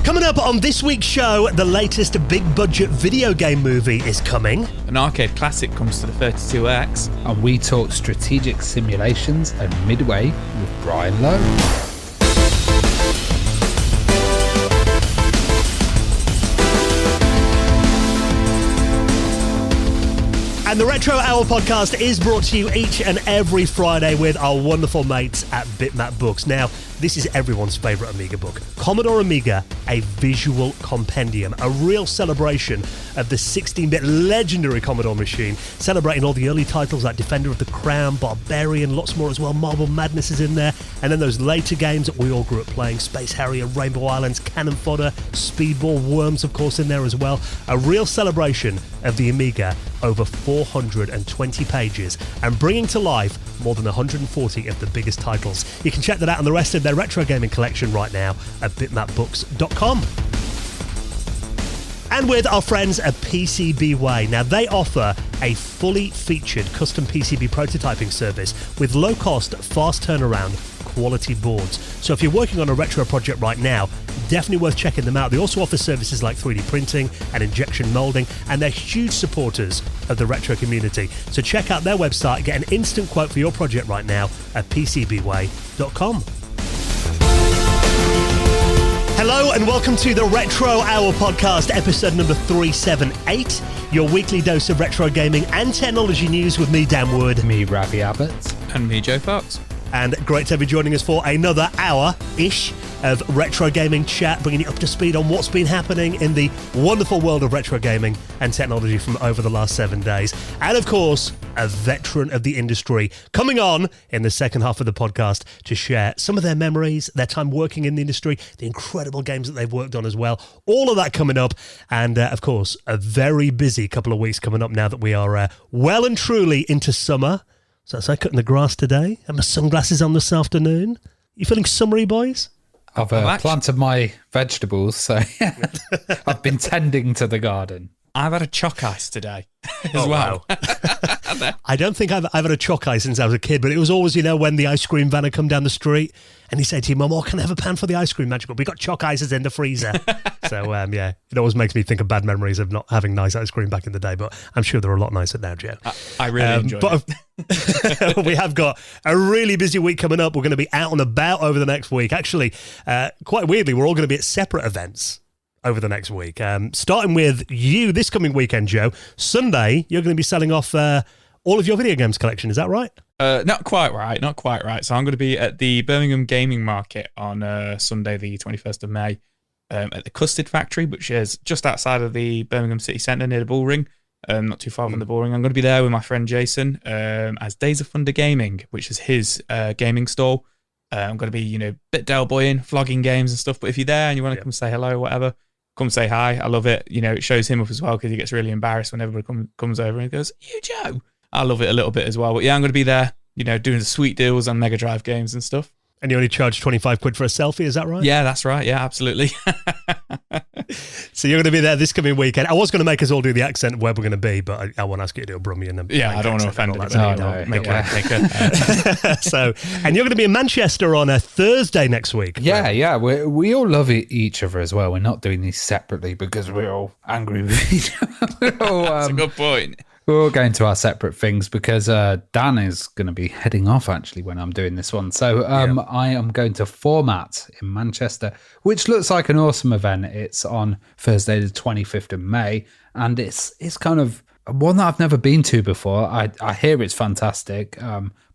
Coming up on this week's show, the latest big-budget video game movie is coming. An arcade classic comes to the 32X. And we talk Strategic Simulations and Midway with Brian Lowe. And the Retro Hour podcast is brought to you each and every Friday with our wonderful mates at Bitmap Books. Now, this is everyone's favourite Amiga book. Commodore Amiga, a visual compendium, a real celebration of the 16-bit legendary Commodore machine, celebrating all the early titles like Defender of the Crown, Barbarian, lots more as well. Marble Madness is in there. And then those later games that we all grew up playing, Space Harrier, Rainbow Islands, Cannon Fodder, Speedball, Worms, of course, in there as well. A real celebration of the Amiga, over 420 pages, and bringing to life more than 140 of the biggest titles. You can check that out and the rest of their retro gaming collection right now at bitmapbooks.com. And with our friends at PCBWay. Now, they offer a fully featured custom PCB prototyping service with low-cost, fast turnaround, quality boards. So if you're working on a retro project right now, definitely worth checking them out. They also offer services like 3D printing and injection molding, and they're huge supporters of the retro community. So check out their website, get an instant quote for your project right now at PCBWay.com. Hello and welcome to the Retro Hour podcast, episode number 378, your weekly dose of retro gaming and technology news with me, Dan Wood. Me, Ravi Abbott. And me, Joe Fox. And great to have you joining us for another hour-ish of retro gaming chat, bringing you up to speed on what's been happening in the wonderful world of retro gaming and technology from over the last 7 days. And of course, a veteran of the industry coming on in the second half of the podcast to share some of their memories, their time working in the industry, the incredible games that they've worked on as well. All of that coming up. And of course, a very busy couple of weeks coming up now that we are well and truly into summer. So that's like cutting the grass today. And my sunglasses on this afternoon. You feeling summery, boys? I've planted my vegetables, so I've been tending to the garden. I've had a choc ice today as well. Wow. I don't think I've had a choc ice since I was a kid, but it was always, when the ice cream van would come down the street and he said to you, Mum, can I have a pan for the ice cream? Magical. We got choc ices in the freezer. So, yeah, it always makes me think of bad memories of not having nice ice cream back in the day, but I'm sure they're a lot nicer now, Joe. I really enjoy it. We have got a really busy week coming up. We're going to be out and about over the next week. Actually, quite weirdly, we're all going to be at separate events over the next week. Starting with you this coming weekend, Joe. Sunday, you're going to be selling off all of your video games collection. Is that right? Not quite right. So I'm going to be at the Birmingham Gaming Market on Sunday, the 21st of May, at the Custard Factory, which is just outside of the Birmingham City Centre near the Bullring, not too far from the Bullring. I'm going to be there with my friend Jason as Days of Thunder Gaming, which is his gaming stall. I'm going to be, bit Del-boying, flogging games and stuff. But if you're there and you want to come say hello or whatever, come say hi. I love it. It shows him up as well because he gets really embarrassed when everybody comes over and he goes, "You, Joe." I love it a little bit as well. But yeah, I'm going to be there, doing the sweet deals on Mega Drive games and stuff. And you only charge 25 quid for a selfie, is that right? Yeah, that's right. Yeah, absolutely. So you're going to be there this coming weekend. I was going to make us all do the accent of where we're going to be, but I won't ask you to do a Brummie and I don't want to offend it. So, and you're going to be in Manchester on a Thursday next week. Yeah. We all love each other as well. We're not doing these separately because we're all angry with each other. That's a good point. We're all going to our separate things because Dan is going to be heading off actually when I'm doing this one. So I am going to Format in Manchester, which looks like an awesome event. It's on Thursday, the 25th of May, and it's kind of one that I've never been to before. I hear it's fantastic.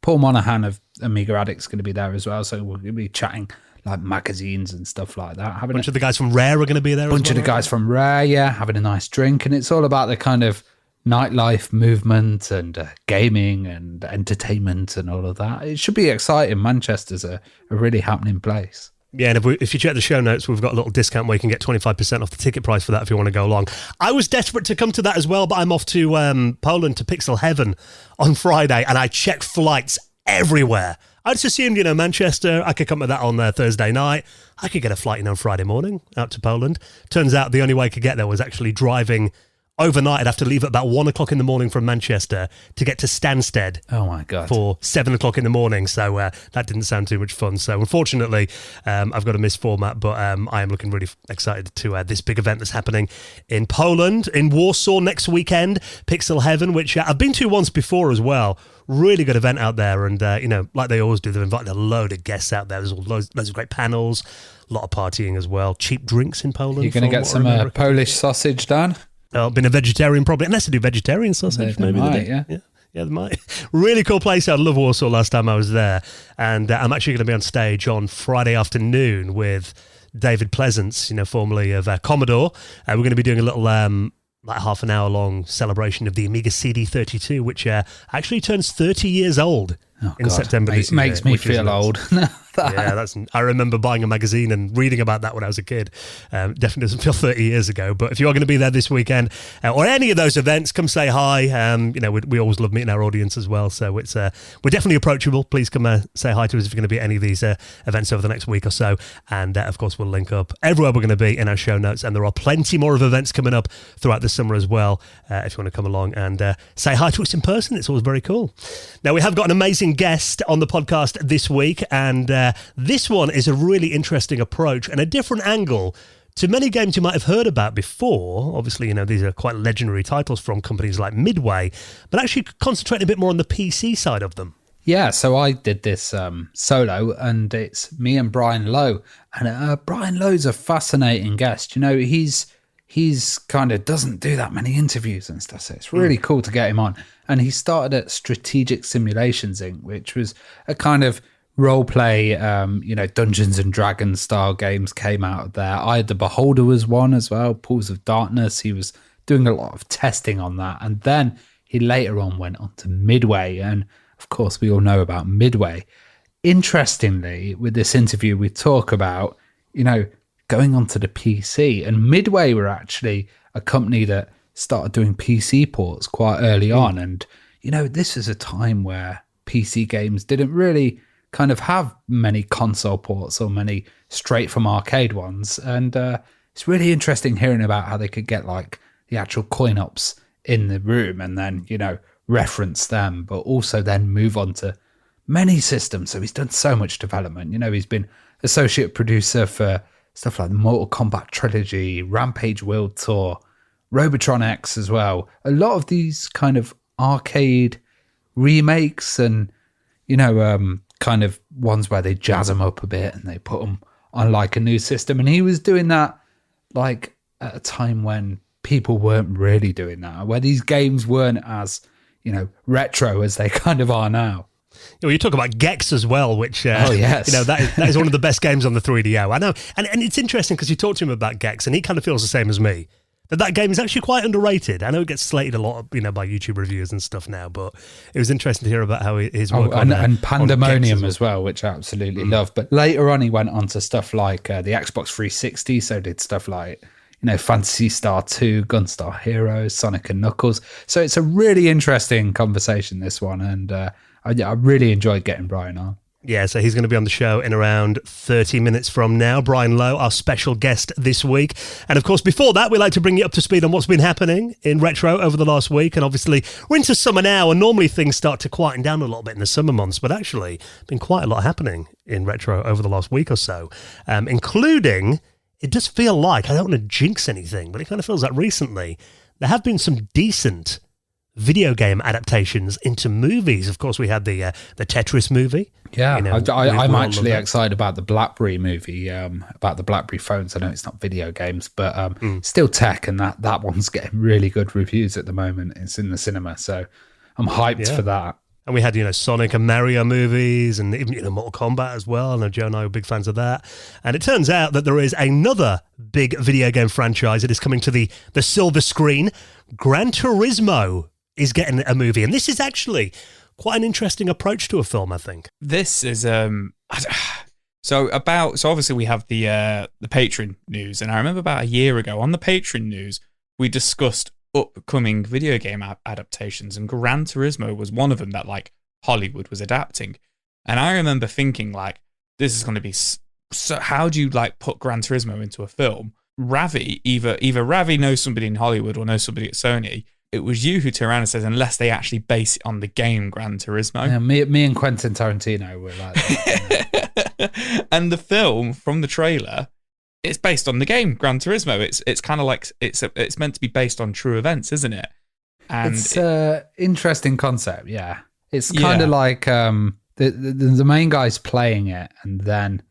Paul Monahan of Amiga Addict's going to be there as well, so we're going to be chatting like magazines and stuff like that. A bunch of the guys from Rare are going to be there as well. A bunch of the guys from Rare, having a nice drink, and it's all about the kind of nightlife movement and gaming and entertainment and all of that. It should be exciting. Manchester's a really happening place. Yeah, and if you check the show notes, we've got a little discount where you can get 25% off the ticket price for that if you want to go along. I was desperate to come to that as well, but I'm off to Poland to Pixel Heaven on Friday, and I checked flights everywhere. I just assumed, Manchester, I could come to that on Thursday night. I could get a flight on Friday morning out to Poland. Turns out the only way I could get there was actually driving overnight, I'd have to leave at about 1 o'clock in the morning from Manchester to get to Stansted. Oh my God. For 7 o'clock in the morning. So that didn't sound too much fun. So unfortunately, I've got a missed format, but I am looking really excited to this big event that's happening in Poland, in Warsaw next weekend, Pixel Heaven, which I've been to once before as well. Really good event out there. And, like they always do, they've invited a load of guests out there. There's loads of great panels, a lot of partying as well. Cheap drinks in Poland. You're going to get some Polish sausage, Dan? I've been a vegetarian probably, unless they do vegetarian sausage. They maybe might, they do. yeah. Yeah, they might. Really cool place. I love Warsaw last time I was there. And I'm actually going to be on stage on Friday afternoon with David Pleasance, formerly of Commodore. We're going to be doing a little half an hour long celebration of the Amiga CD32, which actually turns 30 years old in September this year. Makes me feel old. Yeah, I remember buying a magazine and reading about that when I was a kid. Definitely doesn't feel 30 years ago. But if you are going to be there this weekend or any of those events, come say hi. We always love meeting our audience as well. So it's we're definitely approachable. Please come say hi to us if you're going to be at any of these events over the next week or so. And of course, we'll link up everywhere we're going to be in our show notes. And there are plenty more of events coming up throughout the summer as well. If you want to come along and say hi to us in person, it's always very cool. Now, we have got an amazing guest on the podcast this week, and this one is a really interesting approach and a different angle to many games you might have heard about before. Obviously, these are quite legendary titles from companies like Midway, but actually concentrating a bit more on the PC side of them. Yeah, so I did this solo, and it's me and Brian Lowe. And Brian Lowe's a fascinating guest. He's kind of doesn't do that many interviews and stuff, so it's really cool to get him on. And he started at Strategic Simulations Inc., which was a kind of role play, Dungeons and Dragons style games came out of there. Eye of the Beholder was one as well, Pools of Darkness. He was doing a lot of testing on that. And then he later on went on to Midway. And of course, we all know about Midway. Interestingly, with this interview, we talk about, going onto the PC. And Midway were actually a company that started doing PC ports quite early on. And, this is a time where PC games didn't really kind of have many console ports or many straight from arcade ones. And it's really interesting hearing about how they could get like the actual coin ops in the room and then, reference them, but also then move on to many systems. So he's done so much development. He's been associate producer for stuff like the Mortal Kombat Trilogy, Rampage World Tour, Robotron X as well. A lot of these kind of arcade remakes and, kind of ones where they jazz them up a bit and they put them on like a new system. And he was doing that like at a time when people weren't really doing that, where these games weren't as, retro as they kind of are now. You talk about Gex as well, which, yes. that is one of the best games on the 3DO. I know. And it's interesting because you talk to him about Gex and he kind of feels the same as me. That game is actually quite underrated. I know it gets slated a lot, by YouTube reviewers and stuff now, but it was interesting to hear about how his work and Pandemonium as well, which I absolutely love. But later on, he went on to stuff like the Xbox 360, so did stuff like, Phantasy Star 2, Gunstar Heroes, Sonic and Knuckles. So it's a really interesting conversation, this one, and I really enjoyed getting Brian on. Yeah, so he's going to be on the show in around 30 minutes from now. Brian Lowe, our special guest this week. And of course, before that, we like to bring you up to speed on what's been happening in retro over the last week. And obviously, we're into summer now, and normally things start to quieten down a little bit in the summer months. But actually, been quite a lot happening in retro over the last week or so, including, it does feel like, I don't want to jinx anything, but it kind of feels like recently, there have been some decent video game adaptations into movies. Of course, we had the Tetris movie. Yeah, I'm actually excited about the BlackBerry movie, about the BlackBerry phones. I know it's not video games, but still tech, and that one's getting really good reviews at the moment. It's in the cinema, so I'm hyped for that. And we had, Sonic and Mario movies and even, Mortal Kombat as well. I know Joe and I were big fans of that. And it turns out that there is another big video game franchise that is coming to the silver screen. Gran Turismo is getting a movie. And this is actually quite an interesting approach to a film, I think. This is so obviously we have the Patreon news, and I remember about a year ago on the Patreon news we discussed upcoming video game adaptations, and Gran Turismo was one of them that like Hollywood was adapting. And I remember thinking like, this is going to be so how do you like put Gran Turismo into a film? Ravi, either Ravi knows somebody in Hollywood or knows somebody at Sony. It was you who turned around and says, unless they actually base it on the game Gran Turismo. Yeah, me and Quentin Tarantino were like that. And the film from the trailer, it's based on the game Gran Turismo. It's kind of like it's meant to be based on true events, isn't it? And it's an interesting concept. Yeah, it's kind of like the main guy's playing it, and then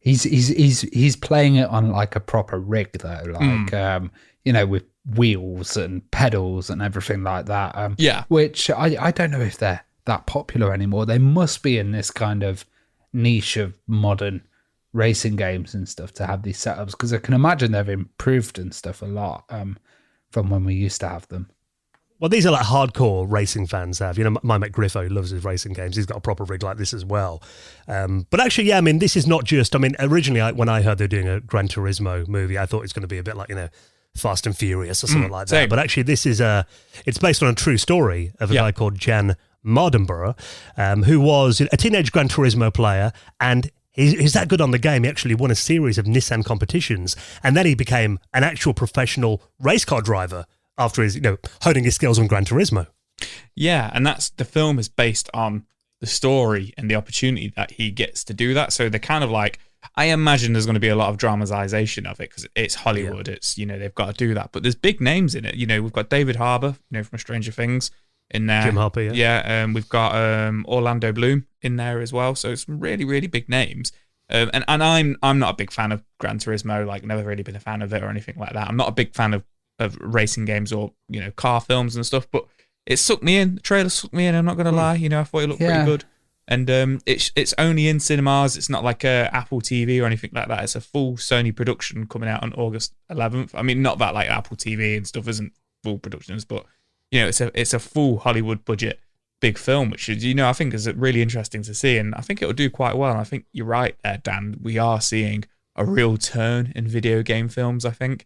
he's playing it on like a proper rig though, like with wheels and pedals and everything like that. Which I don't know if they're that popular anymore. They must be in this kind of niche of modern racing games and stuff to have these setups, because I can imagine they've improved and stuff a lot from when we used to have them. Well, these are like hardcore racing fans have. My mate Griffo, who loves his racing games, he's got a proper rig like this as well. But actually, yeah, I mean, this is not just... I mean, originally, when I heard they're doing a Gran Turismo movie, I thought it was going to be a bit like, Fast and Furious or something like that. Same. But actually, this is it's based on a true story of a guy called Jan Mardenborough, who was a teenage Gran Turismo player, and he's that good on the game. He actually won a series of Nissan competitions, and then he became an actual professional race car driver after his, honing his skills on Gran Turismo. Yeah, and the film is based on the story and the opportunity that he gets to do that. So they're kind of like, I imagine there's going to be a lot of dramatization of it because it's Hollywood. Yeah. It's, they've got to do that. But there's big names in it. We've got David Harbour, from Stranger Things in there. Jim Harper, yeah. Yeah, we've got Orlando Bloom in there as well. So some really, really big names. And I'm not a big fan of Gran Turismo, like never really been a fan of it or anything like that. I'm not a big fan of racing games or, car films and stuff, but it sucked me in. The trailer sucked me in, I'm not going to lie. I thought it looked pretty good. And it's only in cinemas. It's not like a Apple TV or anything like that. It's a full Sony production coming out on August 11th. I mean, not that like Apple TV and stuff isn't full productions, but it's a full Hollywood budget big film, which is I think is really interesting to see, and I think it'll do quite well. And I think you're right there, Dan. We are seeing a real turn in video game films. I think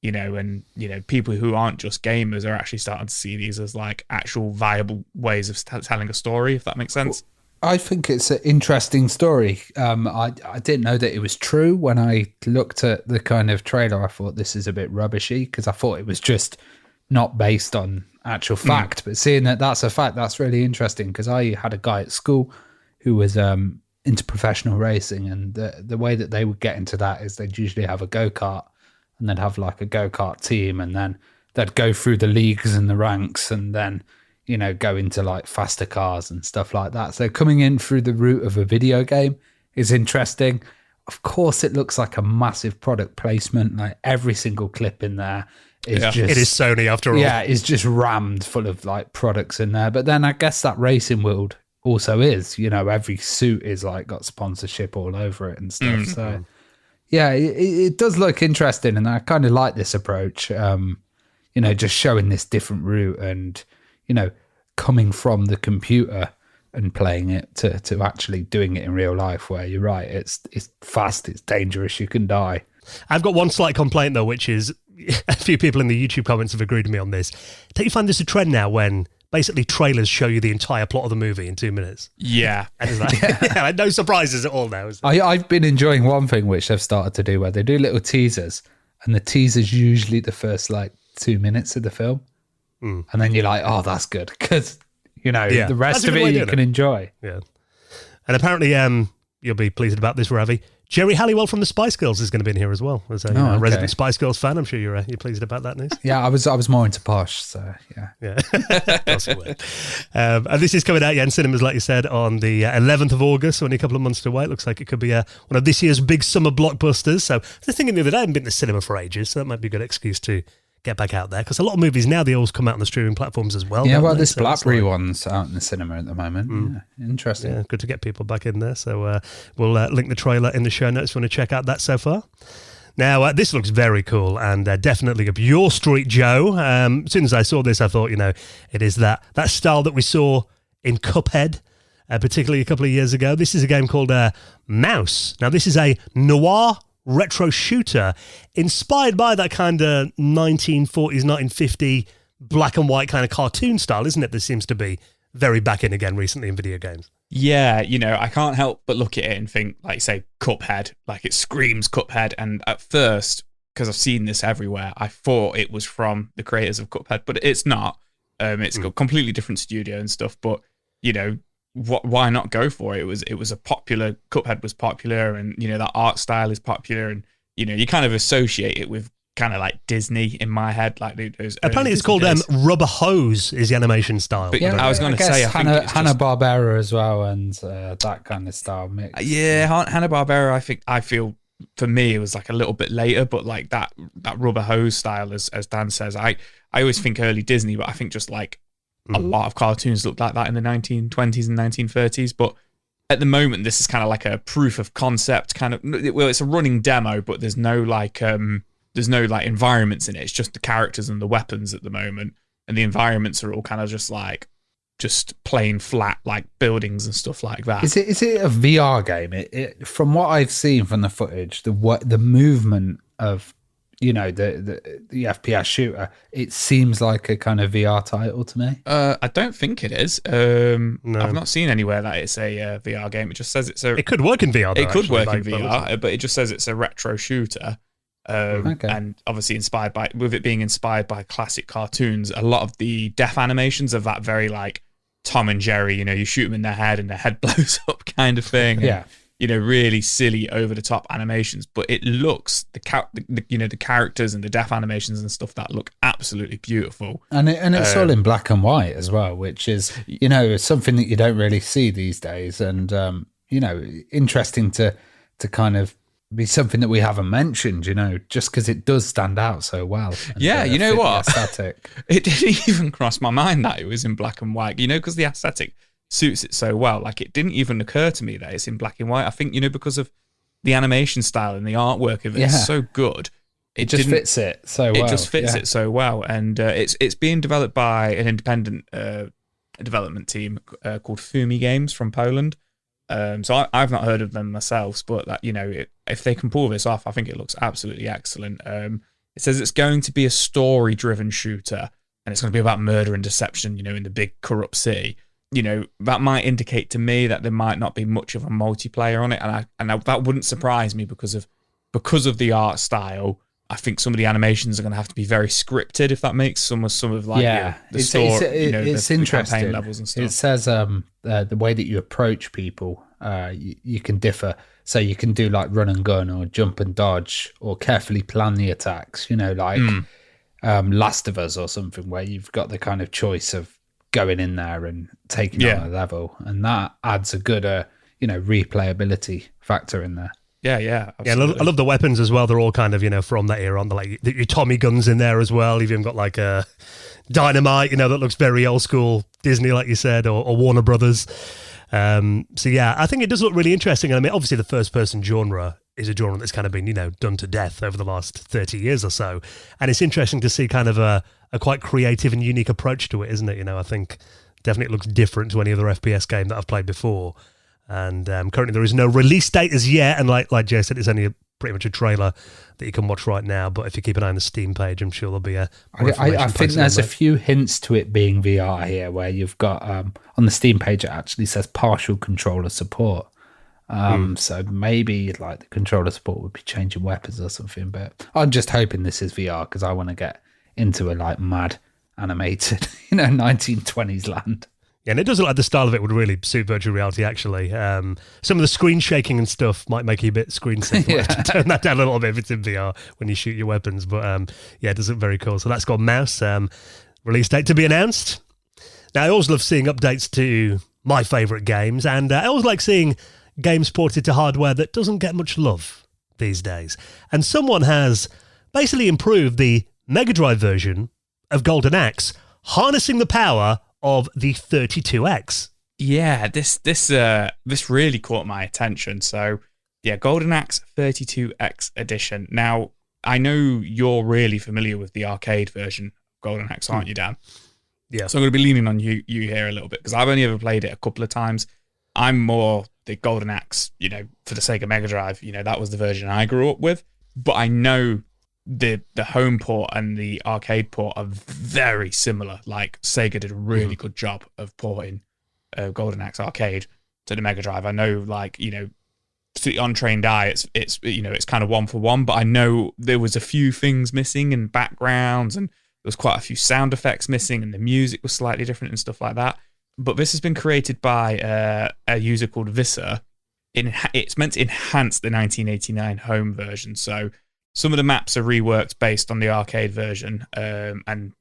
and people who aren't just gamers are actually starting to see these as like actual viable ways of telling a story, if that makes sense. I think it's an interesting story. I didn't know that it was true. When I looked at the kind of trailer, I thought this is a bit rubbishy because I thought it was just not based on actual fact. But seeing that that's a fact, that's really interesting, because I had a guy at school who was into professional racing, and the way that they would get into that is they'd usually have a go-kart, and they'd have like a go-kart team, and then they'd go through the leagues and the ranks, and then go into like faster cars and stuff like that. So coming in through the route of a video game is interesting. Of course, it looks like a massive product placement. Like every single clip in there is just... It is Sony after all. Yeah, it's just rammed full of like products in there. But then I guess that racing world also is, every suit is like got sponsorship all over it and stuff. Mm-hmm. So yeah, it does look interesting. And I kind of like this approach, just showing this different route and, coming from the computer and playing it to actually doing it in real life, where you're right, it's fast, it's dangerous, you can die. I've got one slight complaint though, which is a few people in the YouTube comments have agreed with me on this. Don't you find this a trend now when basically trailers show you the entire plot of the movie in 2 minutes? Yeah. And it's like, no surprises at all now. I've been enjoying one thing which they've started to do, where they do little teasers, and the teaser's usually the first like 2 minutes of the film. And then you're like, oh, that's good, because, the rest of it you can enjoy. Yeah. And apparently, you'll be pleased about this, Ravi. Jerry Halliwell from the Spice Girls is going to be in here as well. As a resident Spice Girls fan, I'm sure you're pleased about that news. Yeah, I was more into Posh, so yeah. Yeah. And this is coming out in cinemas, like you said, on the 11th of August, so only a couple of months to wait. Looks like it could be one of this year's big summer blockbusters. So I was thinking the other day, I haven't been to the cinema for ages, so that might be a good excuse to get back out there, because a lot of movies now, they always come out on the streaming platforms as well. Yeah, well, this Blackberry one's out in the cinema at the moment. Yeah, interesting. Yeah, good to get people back in there. So we'll link the trailer in the show notes if you want to check out that so far. Now, this looks very cool and definitely up your street, Joe. As soon as I saw this, I thought, it is that style that we saw in Cuphead, particularly a couple of years ago. This is a game called Mouse. Now, this is a noir retro shooter inspired by that kind of 1940s, 1950 black and white kind of cartoon style, isn't it? That seems to be very back in again recently in video games. Yeah, I can't help but look at it and think, like, say, Cuphead. Like, it screams Cuphead. And at first, because I've seen this everywhere, I thought it was from the creators of Cuphead, but it's not. It's got completely different studio and stuff, but why not go for it? It was a popular, Cuphead was popular, and that art style is popular, and you kind of associate it with kind of like Disney in my head, like those. Apparently, it's called Rubber Hose is the animation style. But I was going to say, I think Hanna-Barbera as well, and that kind of style mix. Yeah, Hanna-Barbera. I feel for me it was like a little bit later, but like that Rubber Hose style, as Dan says, I always think early Disney, but I think just like a lot of cartoons looked like that in the 1920s and 1930s. But at the moment, this is kind of like a proof of concept kind of. Well, it's a running demo, but there's no like environments in it. It's just the characters and the weapons at the moment, and the environments are all kind of just plain flat like buildings and stuff like that. Is it a VR game? It from what I've seen from the footage, the movement of the FPS shooter, it seems like a kind of VR title to me. I don't think it is. No. I've not seen anywhere that it's a VR game. It just says it's a. It could work in VR. It could work in VR, but it just says it's a retro shooter. And obviously with it being inspired by classic cartoons, a lot of the death animations of that very like Tom and Jerry, you shoot them in their head and their head blows up kind of thing. Yeah. And, really silly over the top animations, but it looks the characters and the death animations and stuff that look absolutely beautiful. And it's all in black and white as well, which is, something that you don't really see these days. And, interesting to kind of be something that we haven't mentioned, just because it does stand out so well. Yeah, you know what? Aesthetic. It didn't even cross my mind that it was in black and white, because the aesthetic suits it so well. Like, it didn't even occur to me that it's in black and white. I think, because of the animation style and the artwork of it is so good. It just fits it so well. It just fits it so well. And it's being developed by an independent development team called Fumi Games from Poland. So I've not heard of them myself, but that if they can pull this off, I think it looks absolutely excellent. It says it's going to be a story-driven shooter, and it's going to be about murder and deception, in the big corrupt city. That might indicate to me that there might not be much of a multiplayer on it, and that wouldn't surprise me because of the art style. I think some of the animations are going to have to be very scripted, if that makes some of like the story, it's the interesting. campaign levels and stuff. It says the way that you approach people, you can differ. So you can do like run and gun, or jump and dodge, or carefully plan the attacks. Last of Us or something, where you've got the kind of choice of going in there and taking on a level, and that adds a good replayability factor in there. Yeah, Yeah, absolutely. I love the weapons as well. They're all kind of, from that era on. Like your Tommy guns in there as well. You've even got like a dynamite, that looks very old school Disney, like you said, or Warner Brothers. So yeah, I think it does look really interesting. And I mean, obviously the first person genre is a genre that's kind of been, done to death over the last 30 years or so. And it's interesting to see kind of a quite creative and unique approach to it, isn't it? I think definitely it looks different to any other FPS game that I've played before. And currently there is no release date as yet, and like Jay said, it's only pretty much a trailer that you can watch right now. But if you keep an eye on the Steam page, I'm sure there'll be a. I think there's a few hints to it being VR here, where you've got on the Steam page it actually says partial controller support. So maybe like the controller support would be changing weapons or something. But I'm just hoping this is VR, because I want to get into a like mad animated 1920s land. Yeah, and it does look like the style of it would really suit virtual reality, actually. Some of the screen shaking and stuff might make you a bit screen sick. We'll have to turn that down a little bit if it's in VR when you shoot your weapons. But yeah, it does look very cool. So that's got Mouse. Release date to be announced. Now, I always love seeing updates to my favourite games, and I always like seeing games ported to hardware that doesn't get much love these days. And someone has basically improved the Mega Drive version of Golden Axe, harnessing the power of the 32X. Yeah, this really caught my attention. So, yeah, Golden Axe 32X edition. Now, I know you're really familiar with the arcade version of Golden Axe, aren't you, Dan? Yeah. So I'm going to be leaning on you here a little bit, because I've only ever played it a couple of times. I'm more the Golden Axe, for the Sega Mega Drive. That was the version I grew up with. But I know the home port and the arcade port are very similar. Like, Sega did a really good job of porting Golden Axe Arcade to the Mega Drive. I know, to the untrained eye, it's kind of one for one. But I know there was a few things missing in backgrounds, and there was quite a few sound effects missing, and the music was slightly different and stuff like that. But this has been created by a user called Visser. It's meant to enhance the 1989 home version. So some of the maps are reworked based on the arcade version, and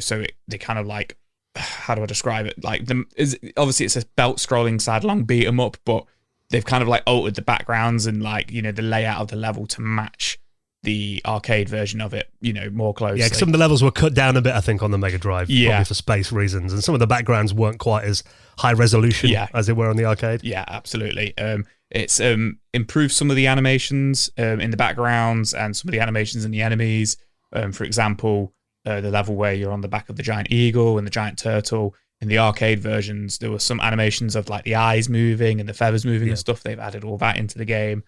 so they kind of like, how do I describe it? Like obviously it's a belt scrolling sidelong beat 'em up, but they've kind of like altered the backgrounds and like the layout of the level to match the arcade version of it, more closely. Yeah, 'cause some of the levels were cut down a bit, I think, on the Mega Drive, probably for space reasons, and some of the backgrounds weren't quite as high resolution as they were on the arcade. Yeah, absolutely. It's improved some of the animations in the backgrounds and some of the animations in the enemies. For example, the level where you're on the back of the giant eagle and the giant turtle. In the arcade versions, there were some animations of like the eyes moving and the feathers moving and stuff. They've added all that into the game.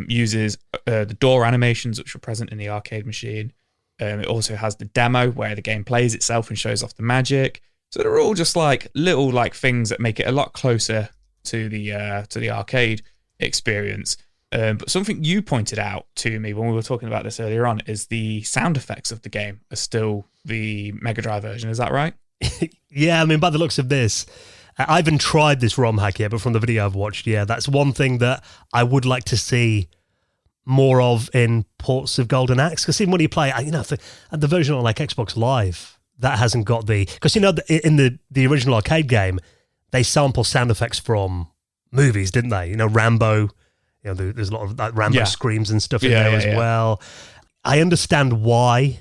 Uses the door animations, which were present in the arcade machine. It also has the demo where the game plays itself and shows off the magic. So they're all just like little like things that make it a lot closer to the arcade experience. But something you pointed out to me when we were talking about this earlier on is the sound effects of the game are still the Mega Drive version. Is that right? Yeah, I mean, by the looks of this, I haven't tried this ROM hack yet, but from the video I've watched, that's one thing that I would like to see more of in ports of Golden Axe. Because even when you play, the version on like Xbox Live, that hasn't got because in the original arcade game, they sample sound effects from movies, didn't they? Rambo. There's a lot of like, Rambo screams and stuff in there as well. I understand why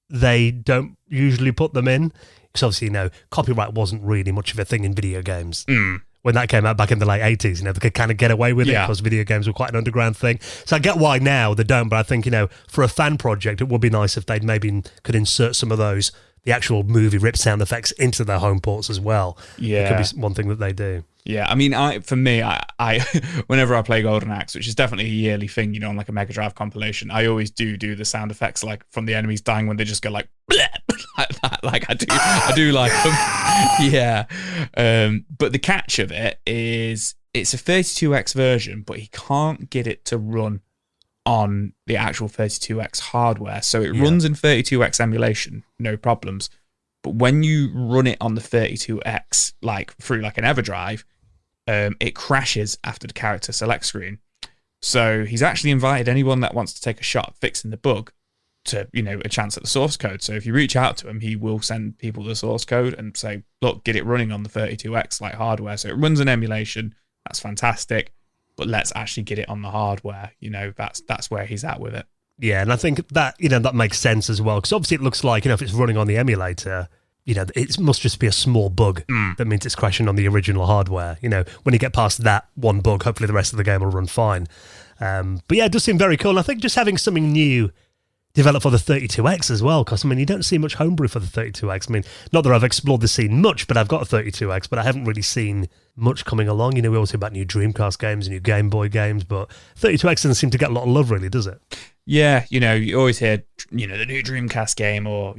they don't usually put them in. Because obviously, copyright wasn't really much of a thing in video games. When that came out back in the late 80s, they could kind of get away with it because video games were quite an underground thing. So I get why now they don't, but I think, for a fan project, it would be nice if they'd maybe could insert some of those, the actual movie rip sound effects into their home ports as well. Yeah. It could be one thing that they do. Yeah, I mean, for me, whenever I play Golden Axe, which is definitely a yearly thing, on like a Mega Drive compilation, I always do the sound effects like from the enemies dying when they just go like like that. Like I do like them. Yeah. But the catch of it is it's a 32X version, but he can't get it to run on the actual 32X hardware. So it runs in 32X emulation, no problems. But when you run it on the 32X, like through like an EverDrive, it crashes after the character select screen. So he's actually invited anyone that wants to take a shot at fixing the bug to, a chance at the source code. So if you reach out to him, he will send people the source code and say, look, get it running on the 32X like hardware. So it runs in emulation. That's fantastic. But let's actually get it on the hardware. That's where he's at with it. Yeah, and I think that, that makes sense as well. Because obviously it looks like, if it's running on the emulator, it must just be a small bug that means it's crashing on the original hardware. When you get past that one bug, hopefully the rest of the game will run fine. But yeah, it does seem very cool. And I think just having something new developed for the 32X as well, because, you don't see much homebrew for the 32X. Not that I've explored the scene much, but I've got a 32X, but I haven't really seen much coming along. We always hear about new Dreamcast games, new Game Boy games, but 32X doesn't seem to get a lot of love, really, does it? Yeah, you always hear, the new Dreamcast game or,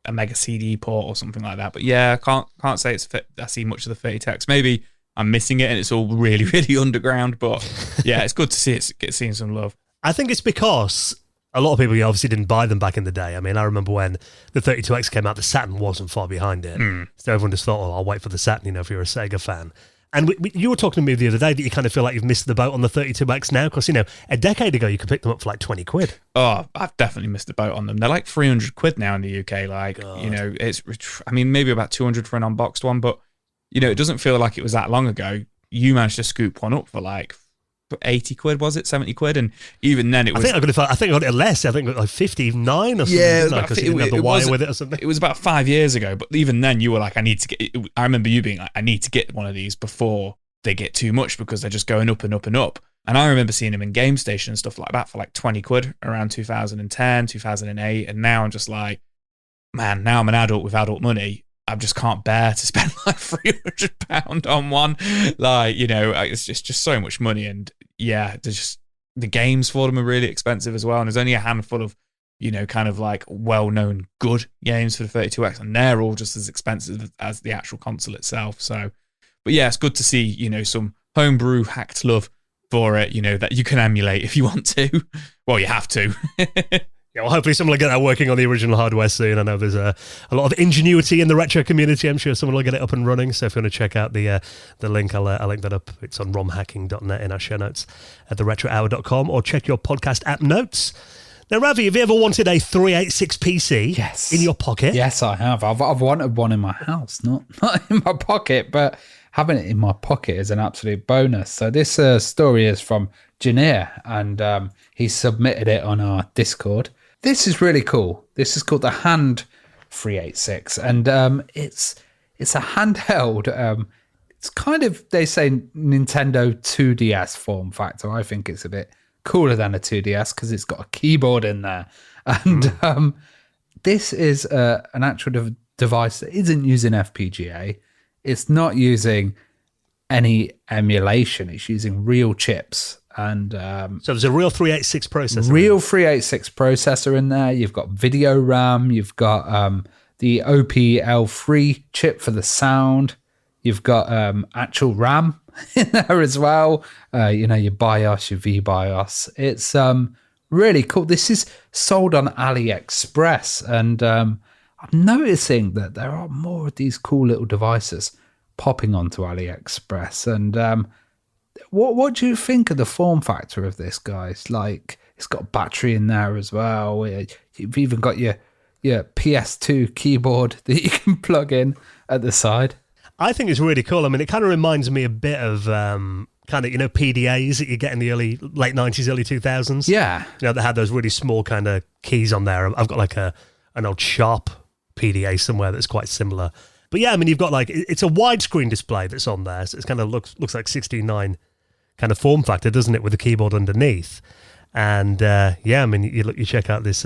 a Mega CD port or something like that. But yeah, I can't say I see much of the 32X. Maybe I'm missing it and it's all really, really underground. But yeah, it's good to see it seeing some love. I think it's because a lot of people obviously didn't buy them back in the day. I remember when the 32X came out, the Saturn wasn't far behind it. So everyone just thought, I'll wait for the Saturn, if you're a Sega fan. And you were talking to me the other day that you kind of feel like you've missed the boat on the 32X now, because, a decade ago you could pick them up for like 20 quid. Oh, I've definitely missed the boat on them. They're like 300 quid now in the UK. Like, God. It's, maybe about 200 for an unboxed one, but, it doesn't feel like it was that long ago. You managed to scoop one up for like 80 quid, was it? 70 quid? And even then it was... I think I got it less. I think it was like 59 or something. Yeah, because you didn't have the wire with it or something. It was about 5 years ago, but even then you were like, I need to get... I remember you being like, I need to get one of these before they get too much because they're just going up and up and up. And I remember seeing them in Game Station and stuff like that for like 20 quid around 2010, 2008. And now I'm just like, man, now I'm an adult with adult money. I just can't bear to spend like £300 on one. Like, it's just so much money. And yeah, the games for them are really expensive as well. And there's only a handful of, kind of like well-known good games for the 32X. And they're all just as expensive as the actual console itself. So, but yeah, it's good to see, some homebrew hacked love for it, that you can emulate if you want to. Well, you have to. Yeah, well, hopefully someone will get that working on the original hardware soon. I know there's a lot of ingenuity in the retro community. I'm sure someone will get it up and running. So if you want to check out the link, I'll link that up. It's on romhacking.net in our show notes at theretrohour.com, or check your podcast app notes. Now, Ravi, have you ever wanted a 386 PC in your pocket? Yes, I have. I've wanted one in my house, not in my pocket, but having it in my pocket is an absolute bonus. So this story is from Janir, and he submitted it on our Discord. This is really cool. This is called the Hand 386, and it's a handheld. It's kind of, they say, Nintendo 2DS form factor. I think it's a bit cooler than a 2DS because it's got a keyboard in there, and this is an actual device that isn't using FPGA. It's not using any emulation. It's using real chips. And so there's a real 386 processor. Real 386 processor in there. You've got video RAM. You've got the OPL3 chip for the sound. You've got actual RAM in there as well. Your BIOS, your VBIOS. It's really cool. This is sold on AliExpress, and I'm noticing that there are more of these cool little devices popping onto AliExpress. And what do you think of the form factor of this, guys? Like, it's got a battery in there as well. You've even got your PS2 keyboard that you can plug in at the side. I think it's really cool. I mean, it kind of reminds me a bit of PDAs that you get in the late 90s, early 2000s. Yeah. They had those really small kind of keys on there. I've got like an old Sharp PDA somewhere that's quite similar. But yeah, I mean, you've got it's a widescreen display that's on there. So it's kind of looks like 16:9 kind of form factor, doesn't it, with the keyboard underneath? And I mean, you check out this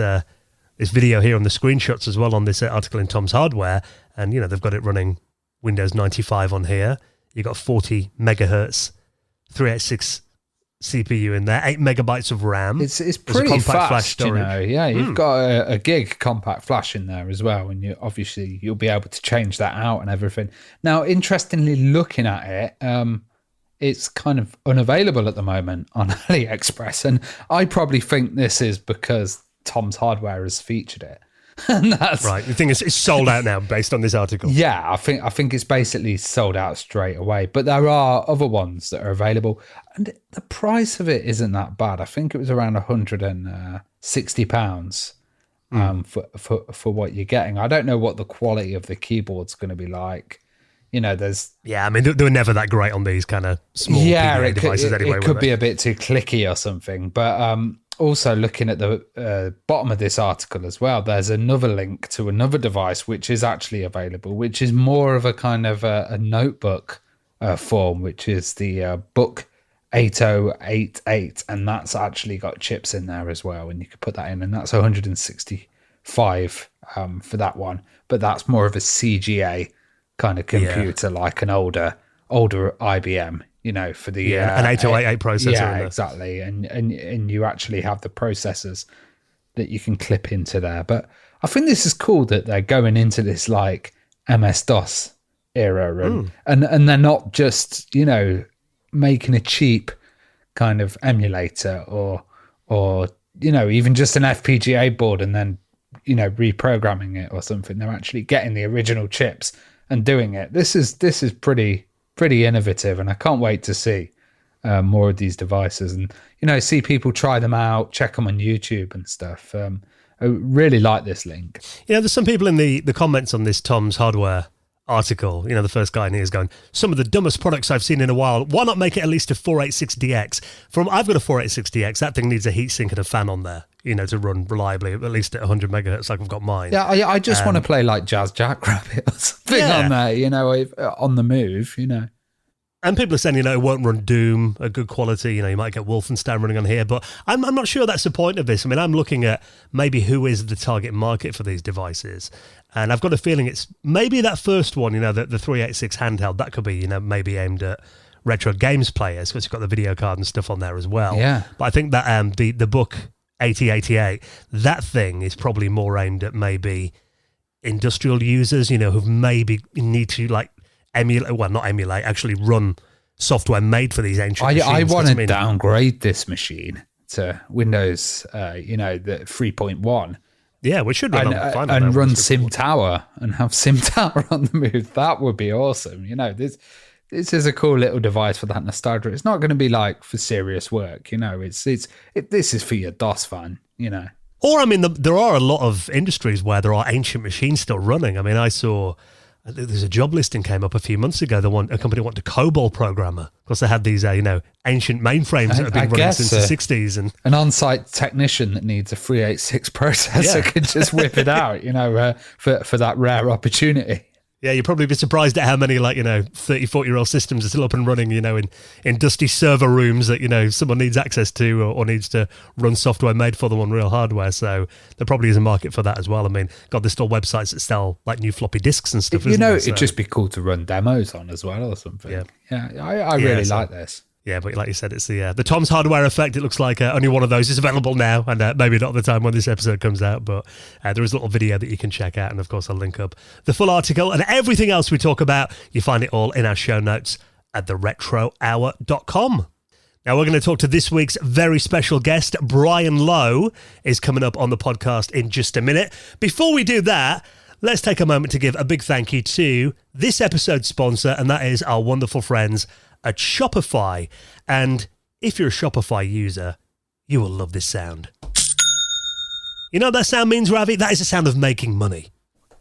video here on the screenshots as well on this article in Tom's Hardware, and they've got it running Windows 95 on here. You've got 40 megahertz 386 CPU in there, 8 megabytes of RAM. It's pretty compact fast, flash storage. Yeah, you've got a gig compact flash in there as well, and you'll be able to change that out and everything. Now, interestingly, looking at it, it's kind of unavailable at the moment on AliExpress, and I probably think this is because Tom's Hardware has featured it. And that's right. You think it's sold out now based on this article? Yeah, I think it's basically sold out straight away. But there are other ones that are available, and the price of it isn't that bad. I think it was around £160 for what you're getting. I don't know what the quality of the keyboard's going to be like. There's I mean, they were never that great on these kind of small PDA devices anyway. It could be a bit too clicky or something, but. Also, looking at the bottom of this article as well, there's another link to another device which is actually available, which is more of a kind of a notebook form, which is the Book 8088, and that's actually got chips in there as well, and you could put that in, and that's 165 for that one. But that's more of a CGA kind of computer, like an older IBM. For the an 8088 processor. Yeah, exactly. And you actually have the processors that you can clip into there. But I think this is cool that they're going into this like MS-DOS era, and they're not just making a cheap kind of emulator or even just an FPGA board and then reprogramming it or something. They're actually getting the original chips and doing it. This is pretty innovative, and I can't wait to see more of these devices and see people try them out, check them on YouTube and stuff. I really like this link. There's some people in the comments on this Tom's Hardware article. The first guy in here is going, some of the dumbest products I've seen in a while. Why not make it at least a 486DX? I've got a 486DX. That thing needs a heatsink and a fan on there, to run reliably, at least at 100 megahertz like I've got mine. Yeah, I just want to play like Jazz Jackrabbit or something on there, on the move, And people are saying, it won't run Doom at good quality. You might get Wolfenstein running on here, but I'm not sure that's the point of this. I mean, I'm looking at maybe who is the target market for these devices. And I've got a feeling it's maybe that first one, the 386 handheld, that could be, maybe aimed at retro games players, because you've got the video card and stuff on there as well. Yeah. But I think that the Book 8088, that thing is probably more aimed at maybe industrial users, who maybe need to like emulate, well, not emulate, actually run software made for these ancient machines. I want to downgrade this machine to Windows, the 3.1. Yeah, we should run and run Sim Tower and have Sim Tower on the move. That would be awesome. This is a cool little device for that nostalgia. It's not going to be like for serious work. This is for your DOS fan. Or there are a lot of industries where there are ancient machines still running. I saw. There's a job listing came up a few months ago. A company wanted a COBOL programmer because they had these, ancient mainframes that have been running since the 60s. And an on-site technician that needs a 386 processor could just whip it out, for that rare opportunity. Yeah, you'd probably be surprised at how many 30, 40-year-old systems are still up and running, in dusty server rooms that, someone needs access to or needs to run software made for them on real hardware. So there probably is a market for that as well. God, there's still websites that sell new floppy disks and stuff, isn't there? It'd just be cool to run demos on as well or something. Yeah, I really like this. Yeah, but like you said, it's the Tom's Hardware effect. It looks like only one of those is available now, and maybe not at the time when this episode comes out, but there is a little video that you can check out, and of course I'll link up the full article and everything else we talk about. You find it all in our show notes at theretrohour.com. Now we're going to talk to this week's very special guest. Brian Lowe is coming up on the podcast in just a minute. Before we do that, let's take a moment to give a big thank you to this episode's sponsor, and that is our wonderful friends at Shopify. And if you're a Shopify user, you will love this sound. You know what that sound means, Ravi? That is the sound of making money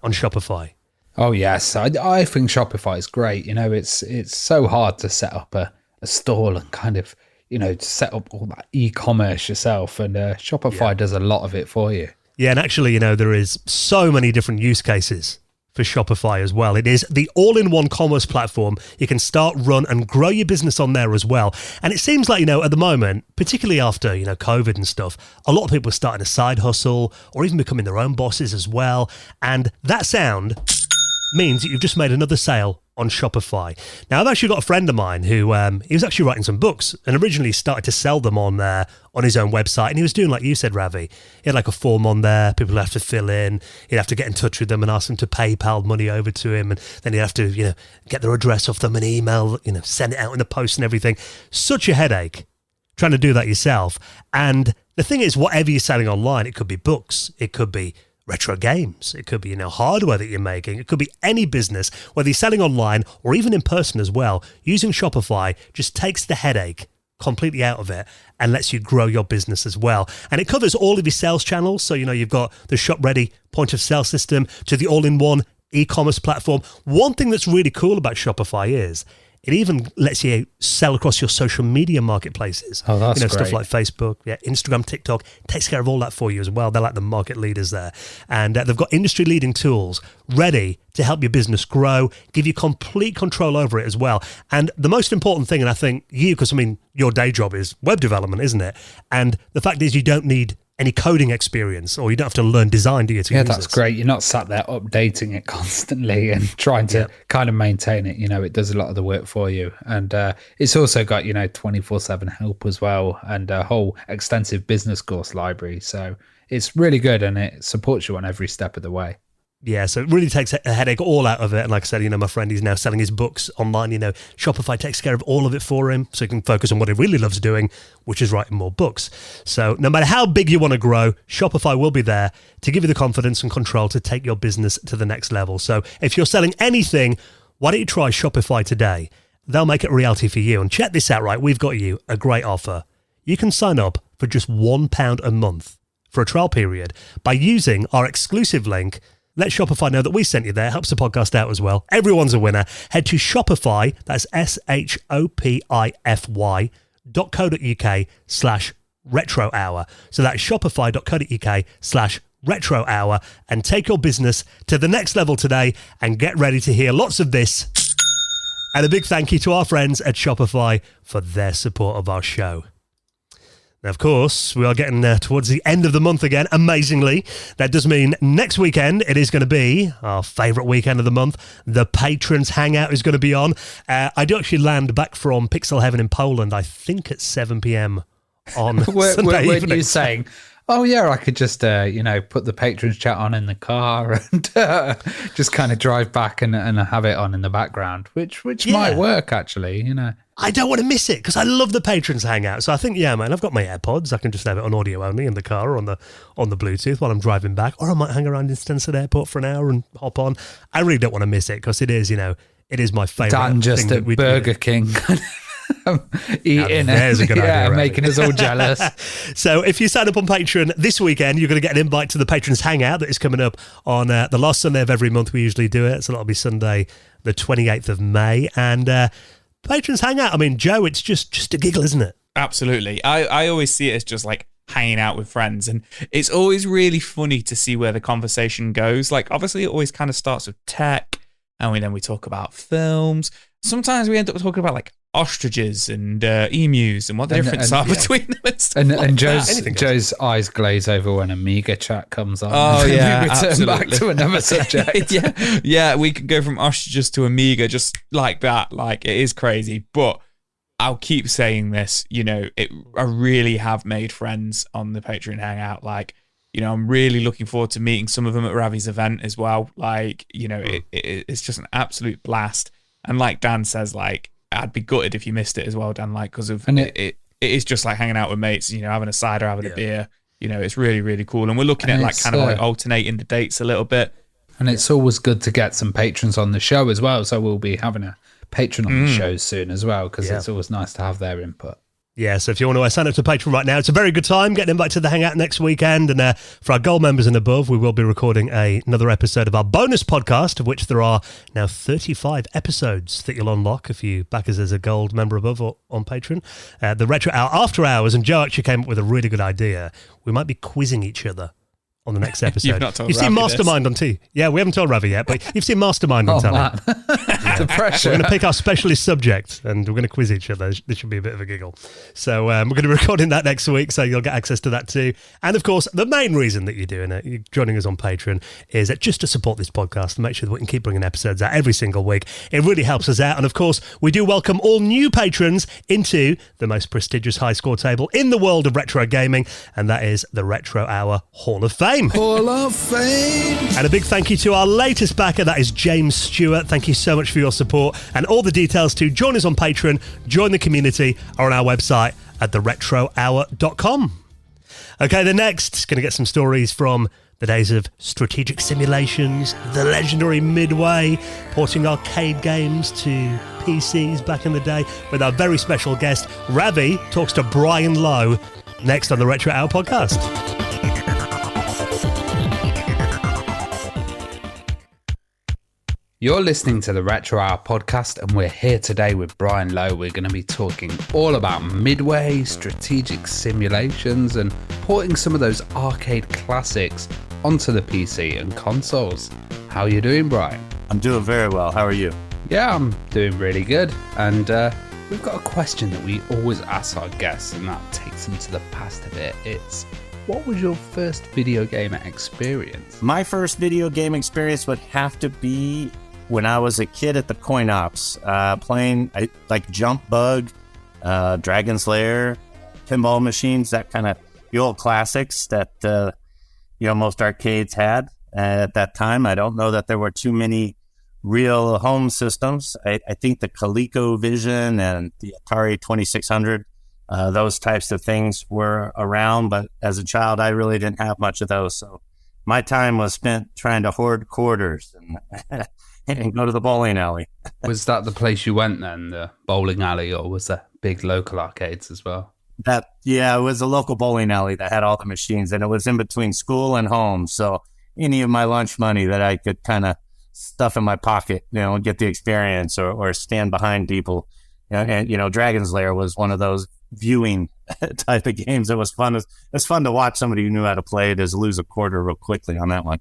on Shopify. Oh, yes. I think Shopify is great. It's so hard to set up a stall and kind of, to set up all that e-commerce yourself. And Shopify does a lot of it for you. Yeah, and actually, there is so many different use cases for Shopify as well. It is the all-in-one commerce platform. You can start, run, and grow your business on there as well. And it seems like, at the moment, particularly after, COVID and stuff, a lot of people are starting a side hustle or even becoming their own bosses as well. And that sound means that you've just made another sale on Shopify. Now, I've actually got a friend of mine who he was actually writing some books and originally started to sell them on his own website. And he was doing, like you said, Ravi, he had a form on there, people would have to fill in, he'd have to get in touch with them and ask them to PayPal money over to him. And then he'd have to, get their address off them and email, send it out in the post and everything. Such a headache trying to do that yourself. And the thing is, whatever you're selling online, it could be books, it could be retro games, it could be hardware that you're making, it could be any business, whether you're selling online or even in person as well. Using Shopify just takes the headache completely out of it and lets you grow your business as well. And it covers all of your sales channels. So you've got the shop ready point of sale system to the all-in-one e-commerce platform. One thing that's really cool about Shopify is it even lets you sell across your social media marketplaces. Oh, that's great. Stuff like Facebook, Instagram, TikTok. It takes care of all that for you as well. They're like the market leaders there. And they've got industry-leading tools ready to help your business grow, give you complete control over it as well. And the most important thing, and I think because your day job is web development, isn't it? And the fact is you don't need any coding experience, or you don't have to learn design, do you? Yeah, that's great. You're not sat there updating it constantly and trying to kind of maintain it. It does a lot of the work for you. And it's also got, 24/7 help as well, and a whole extensive business course library. So it's really good, and it supports you on every step of the way. Yeah, so it really takes a headache all out of it. And like I said, my friend, he's now selling his books online. Shopify takes care of all of it for him so he can focus on what he really loves doing, which is writing more books. So no matter how big you want to grow, Shopify will be there to give you the confidence and control to take your business to the next level. So if you're selling anything, why don't you try Shopify today? They'll make it a reality for you. And check this out, right? We've got you a great offer. You can sign up for just £1 a month for a trial period by using our exclusive link. Let Shopify know that we sent you there. Helps the podcast out as well. Everyone's a winner. Head to Shopify, that's shopify.co.uk/retro hour. So that's shopify.co.uk/retro hour and take your business to the next level today and get ready to hear lots of this. And a big thank you to our friends at Shopify for their support of our show. Now, of course, we are getting towards the end of the month again, amazingly. That does mean next weekend, it is going to be our favourite weekend of the month. The Patrons Hangout is going to be on. I do actually land back from Pixel Heaven in Poland, I think at 7 p.m. on Sunday evening. Weren't you saying, oh yeah, I could just put the patrons chat on in the car and just kind of drive back and have it on in the background, which might work actually. I don't want to miss it because I love the patrons hangout. So I think, yeah, man, I've got my AirPods. I can just have it on audio only in the car or on the Bluetooth while I'm driving back, or I might hang around in Stansted Airport for an hour and hop on. I really don't want to miss it because it is, it is my favourite. Dan just at Burger King. Eating there's a good idea, making us all jealous. So if you sign up on Patreon this weekend, you're going to get an invite to the Patrons Hangout that is coming up on the last Sunday of every month. We usually do it, so that'll be Sunday the 28th of May. And Patrons Hangout, I mean, Joe, it's just a giggle, isn't it? Absolutely. I always see it as just like hanging out with friends, and it's always really funny to see where the conversation goes. Like, obviously it always kind of starts with tech, and then we talk about films. Sometimes we end up talking about like ostriches and emus and what the difference are between them and stuff and Joe's eyes glaze over when Amiga chat comes on. Oh yeah, we return back to another subject. yeah, we can go from ostriches to Amiga just like that. Like, it is crazy, but I'll keep saying this. I really have made friends on the Patreon Hangout. Like, I'm really looking forward to meeting some of them at Ravi's event as well. Like, it's just an absolute blast. And like Dan says, like, I'd be gutted if you missed it as well, Dan, like, because of it is just like hanging out with mates, having a cider, having a beer. It's really, really cool. And we're looking at like kind of like alternating the dates a little bit. And it's always good to get some patrons on the show as well. So we'll be having a patron on the show soon as well, because it's always nice to have their input. Yeah, so if you want to sign up to Patreon right now, it's a very good time. Get invited to the Hangout next weekend. And for our Gold members and above, we will be recording another episode of our bonus podcast, of which there are now 35 episodes that you'll unlock if you back us as a Gold member above or on Patreon. The Retro Hour After Hours, and Joe actually came up with a really good idea. We might be quizzing each other on the next episode. You've not told You've Ravi seen Mastermind on T. Yeah, we haven't told Ravi yet, but you've seen Mastermind on telly. The pressure. We're going to pick our specialist subject and we're going to quiz each other. This should be a bit of a giggle. So we're going to be recording that next week, so you'll get access to that too. And of course, the main reason that you're doing it, you're joining us on Patreon, is just to support this podcast and make sure that we can keep bringing episodes out every single week. It really helps us out. And of course, we do welcome all new patrons into the most prestigious high score table in the world of retro gaming, and that is the Retro Hour Hall of Fame. Hall of Fame. And a big thank you to our latest backer, that is James Stewart. Thank you so much for your support. And all the details to join us on Patreon, join the community, are on our website at theretrohour.com. Okay, the next, going to get some stories from the days of Strategic Simulations, the legendary Midway, porting arcade games to PCs back in the day, with our very special guest, Ravi, talks to Brian Lowe, next on the Retro Hour podcast. You're listening to the Retro Hour podcast, and we're here today with Brian Lowe. We're going to be talking all about Midway, strategic simulations, and porting some of those arcade classics onto the PC and consoles. How are you doing, Brian? I'm doing very well. How are you? Yeah, I'm doing really good. And we've got a question that we always ask our guests, and that takes them to the past a bit. It's, what was your first video game experience? My first video game experience would have to be when I was a kid at the Coin Ops, playing like Jump Bug, Dragon's Lair, pinball machines, that kind of the old classics that most arcades had at that time. I don't know that there were too many real home systems. I think the ColecoVision and the Atari 2600, those types of things were around, but as a child, I really didn't have much of those. So my time was spent trying to hoard quarters and go to the bowling alley. Was that the place you went then, the bowling alley, or was there big local arcades as well? It was a local bowling alley that had all the machines, and it was in between school and home. So any of my lunch money that I could kind of stuff in my pocket, and get the experience or stand behind people. And Dragon's Lair was one of those viewing type of games. It was fun. It's fun to watch somebody who knew how to play it as lose a quarter real quickly on that one.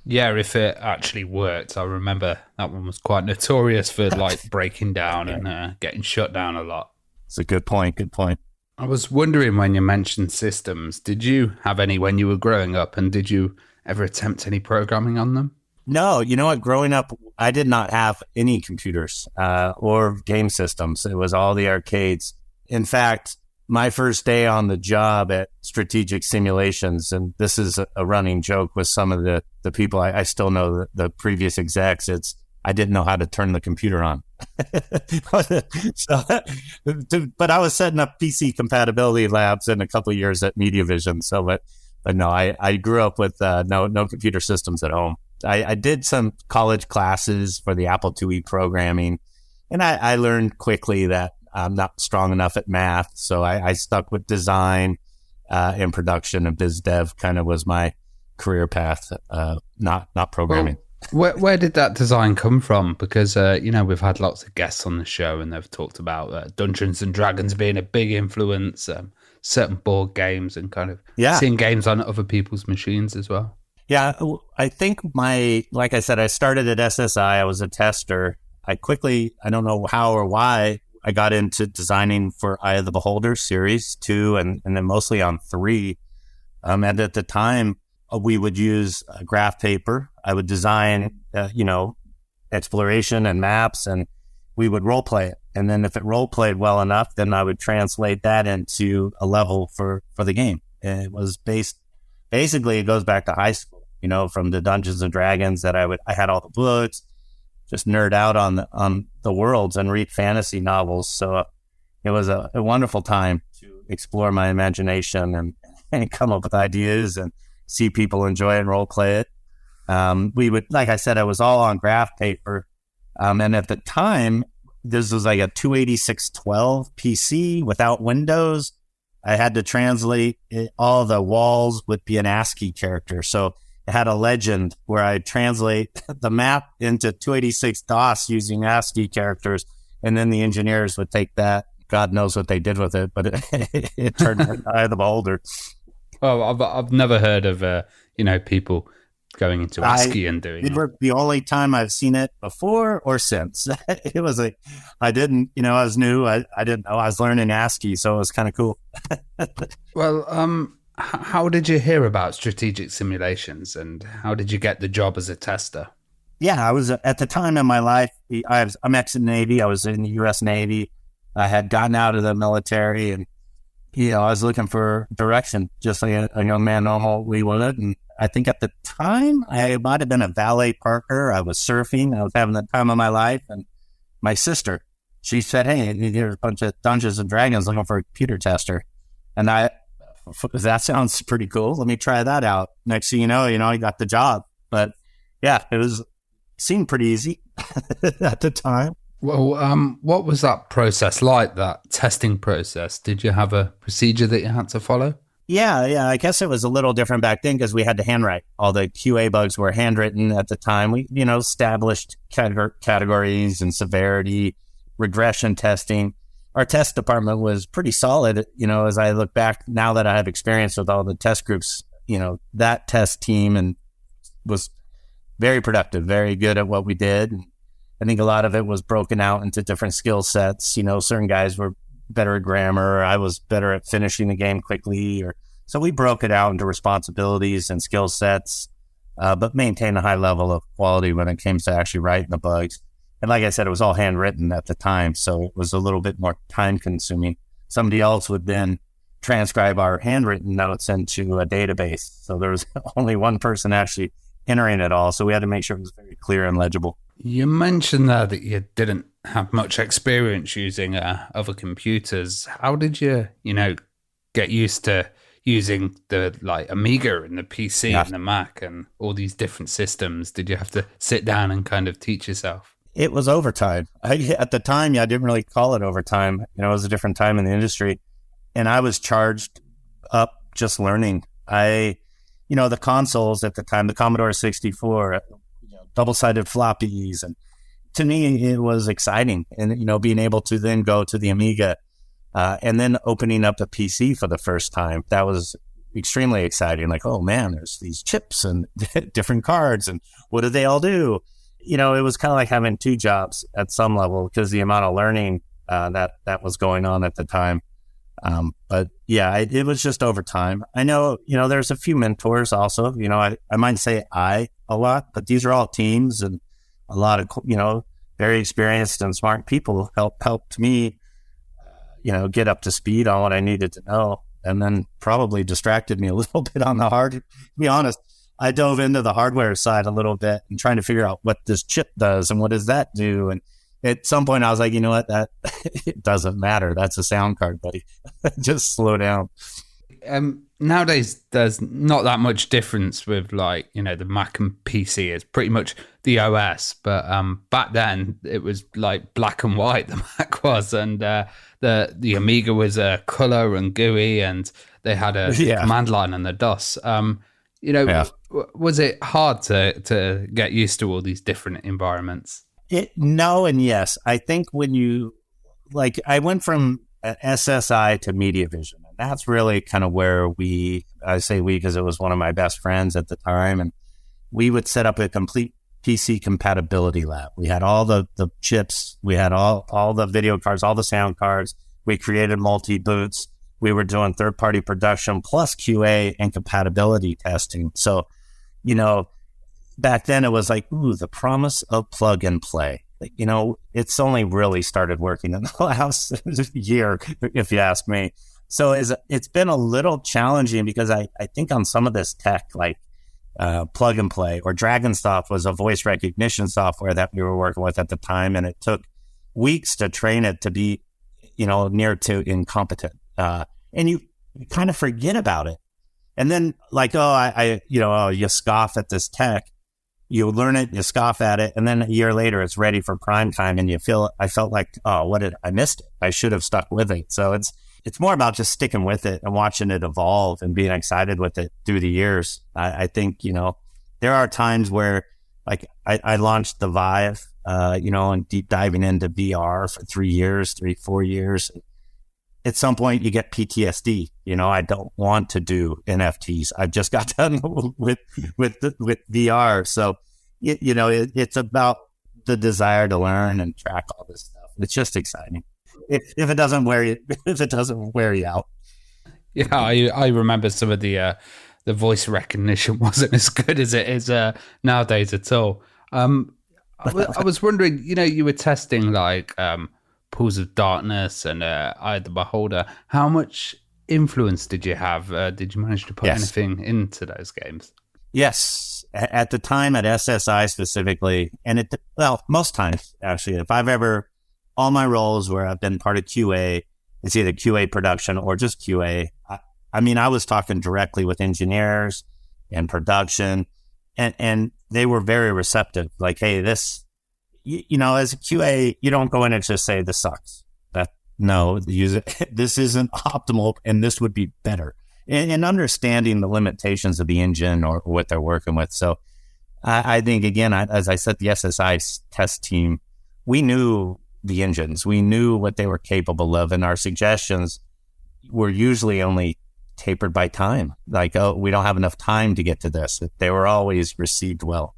Yeah, if it actually worked. I remember that one was quite notorious for like breaking down and getting shut down a lot. It's a good point. Good point. I was wondering, when you mentioned systems, did you have any when you were growing up, and did you ever attempt any programming on them? No, you know what? Growing up, I did not have any computers or game systems. It was all the arcades. In fact, my first day on the job at Strategic Simulations, and this is a running joke with some of the people I still know, the previous execs, I didn't know how to turn the computer on. But I was setting up PC compatibility labs in a couple of years at MediaVision. So, but no, I grew up with no computer systems at home. I did some college classes for the Apple IIe programming, and I learned quickly that I'm not strong enough at math. So I stuck with design and production, and biz dev kind of was my career path, not programming. Well, where did that design come from? Because, we've had lots of guests on the show and they've talked about Dungeons and Dragons being a big influence, certain board games, and kind of seeing games on other people's machines as well. Yeah, I think like I said, I started at SSI. I was a tester. I don't know how or why, I got into designing for Eye of the Beholder series 2 and then mostly on 3. And at the time, we would use graph paper. I would design, exploration and maps, and we would role play it. And then if it role played well enough, then I would translate that into a level for the game. And it was basically it goes back to high school, from the Dungeons and Dragons that I had all the books, just nerd out on the worlds and read fantasy novels. So it was a wonderful time to explore my imagination and come up with ideas and see people enjoy and role play it. We would, like I said, I was all on graph paper. And at the time, this was like a 28612 PC without Windows. I had to translate all the walls would be an ASCII character. So it had a legend where I translate the map into 286 DOS using ASCII characters. And then the engineers would take that. God knows what they did with it, but it turned into Eye of the Beholder. Well, I've never heard of people going into ASCII and doing it. The only time I've seen it before or since. It was I didn't, I was new. I didn't know I was learning ASCII, so it was kind of cool. Well, how did you hear about Strategic Simulations, and how did you get the job as a tester? Yeah, I was at the time in my life. I'm ex-Navy. I was in the U.S. Navy. I had gotten out of the military, and I was looking for direction, just like a young man normally would. And I think at the time, I might have been a valet parker. I was surfing. I was having the time of my life. And my sister, she said, "Hey, there's a bunch of Dungeons and Dragons looking for a computer tester." And that sounds pretty cool. Let me try that out. Next thing you know, I got the job. But yeah, seemed pretty easy at the time. Well, what was that process like, that testing process? Did you have a procedure that you had to follow? Yeah. I guess it was a little different back then because we had to handwrite. All the QA bugs were handwritten at the time. We, established categories and severity, regression testing. Our test department was pretty solid, as I look back now that I have experience with all the test groups, that test team and was very productive, very good at what we did. And I think a lot of it was broken out into different skill sets. Certain guys were better at grammar, or I was better at finishing the game quickly. So we broke it out into responsibilities and skill sets, but maintained a high level of quality when it came to actually writing the bugs. And like I said, it was all handwritten at the time, so it was a little bit more time consuming. Somebody else would then transcribe our handwritten notes into a database. So there was only one person actually entering it all. So we had to make sure it was very clear and legible. You mentioned there that you didn't have much experience using other computers. How did you, get used to using the Amiga and the PC and the Mac and all these different systems? Did you have to sit down and kind of teach yourself? It was overtime. At the time, I didn't really call it overtime. It was a different time in the industry. And I was charged up just learning. The consoles at the time, the Commodore 64, double-sided floppies. And to me, it was exciting. And, being able to then go to the Amiga and then opening up a PC for the first time, that was extremely exciting. Like, oh, man, there's these chips and different cards. And what do they all do? It was kind of like having two jobs at some level because the amount of learning that was going on at the time. But yeah, it was just over time. I know, there's a few mentors also, I might say a lot, but these are all teams and a lot of, very experienced and smart people helped me, get up to speed on what I needed to know, and then probably distracted me a little bit on to be honest. I dove into the hardware side a little bit and trying to figure out what this chip does and what does that do. And at some point I was like, you know what, that it doesn't matter. That's a sound card, buddy. Just slow down. Nowadays, there's not that much difference with the Mac and PC. It's pretty much the OS. But back then, it was like black and white, the Mac was. And the Amiga was color and GUI, and they had a command line and the DOS. Was it hard to get used to all these different environments? No and yes. I think when I went from SSI to MediaVision. And that's really kind of where I say we because it was one of my best friends at the time. And we would set up a complete PC compatibility lab. We had all the chips. We had all the video cards, all the sound cards. We created multi-boots. We were doing third-party production plus QA and compatibility testing. So, back then it was like, the promise of plug and play. It's only really started working in the last year, if you ask me. So it's been a little challenging because I think on some of this tech, like plug and play or Dragonsoft was a voice recognition software that we were working with at the time. And it took weeks to train it to be, near to incompetent. And you kind of forget about it. And then you scoff at this tech, you learn it, you scoff at it. And then a year later, it's ready for prime time. And I felt like, I missed it. I should have stuck with it. So it's more about just sticking with it and watching it evolve and being excited with it through the years. I think, there are times where I launched the Vive, and deep diving into VR for 4 years. At some point you get PTSD. I don't want to do NFTs. I've just got done with VR. So, it's about the desire to learn and track all this stuff. It's just exciting. If it doesn't wear you out. Yeah, I remember some of the voice recognition wasn't as good as it is nowadays at all. I was wondering, you were testing Pools of Darkness and Eye of the Beholder. How much influence did you have? Did you manage to put anything into those games? Yes. At the time at SSI specifically, and most times actually, all my roles where I've been part of QA, it's either QA production or just QA. I was talking directly with engineers and production and they were very receptive. Like, hey, this, as a QA, you don't go in and just say this sucks. Use it. This isn't optimal and this would be better. And understanding the limitations of the engine or what they're working with. So I think, again, as I said, the SSI test team, we knew the engines. We knew what they were capable of. And our suggestions were usually only tapered by time. Like, we don't have enough time to get to this. They were always received well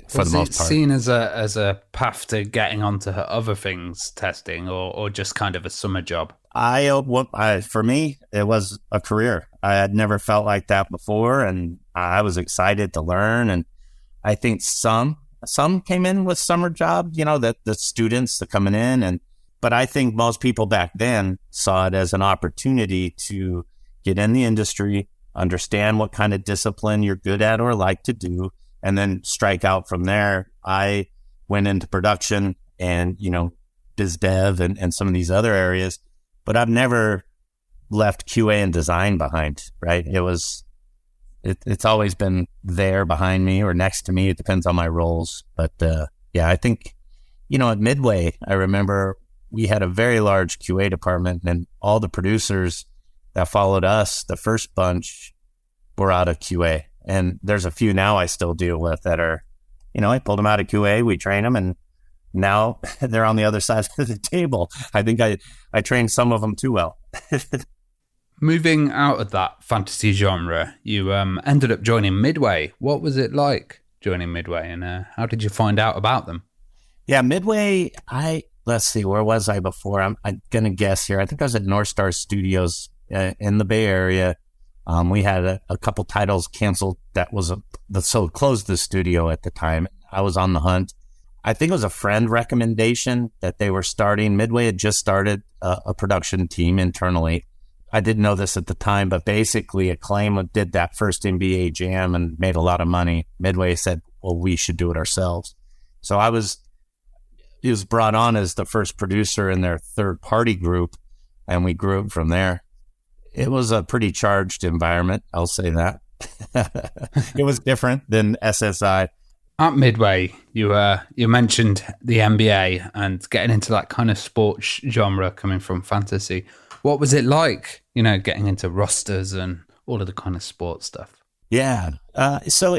for the most part. Seen as a path to getting onto other things, testing, or just kind of a summer job? For me, it was a career. I had never felt like that before, and I was excited to learn. And I think some came in with summer jobs, the students that coming in, but I think most people back then saw it as an opportunity to get in the industry, understand what kind of discipline you're good at or like to do, and then strike out from there. I went into production and, biz dev and some of these other areas, but I've never left QA and design behind, right? It's always been there behind me or next to me. It depends on my roles. But I think, at Midway, I remember we had a very large QA department and all the producers that followed us, the first bunch, were out of QA. And there's a few now I still deal with that are, I pulled them out of QA, we train them, and now they're on the other side of the table. I think I trained some of them too well. Moving out of that fantasy genre, you ended up joining Midway. What was it like joining Midway, and how did you find out about them? Yeah, Midway, let's see, where was I before? I'm going to guess here. I think I was at North Star Studios in the Bay Area. We had a couple titles canceled. That was closed the studio at the time. I was on the hunt. I think it was a friend recommendation that they were starting. Midway had just started a production team internally. I didn't know this at the time, but basically Acclaim did that first NBA Jam and made a lot of money. Midway said, well, we should do it ourselves. So he was brought on as the first producer in their third party group, and we grew from there. It was a pretty charged environment, I'll say that. It was different than SSI. At Midway, you mentioned the NBA and getting into that kind of sports genre coming from fantasy. What was it like, getting into rosters and all of the kind of sports stuff? Yeah. So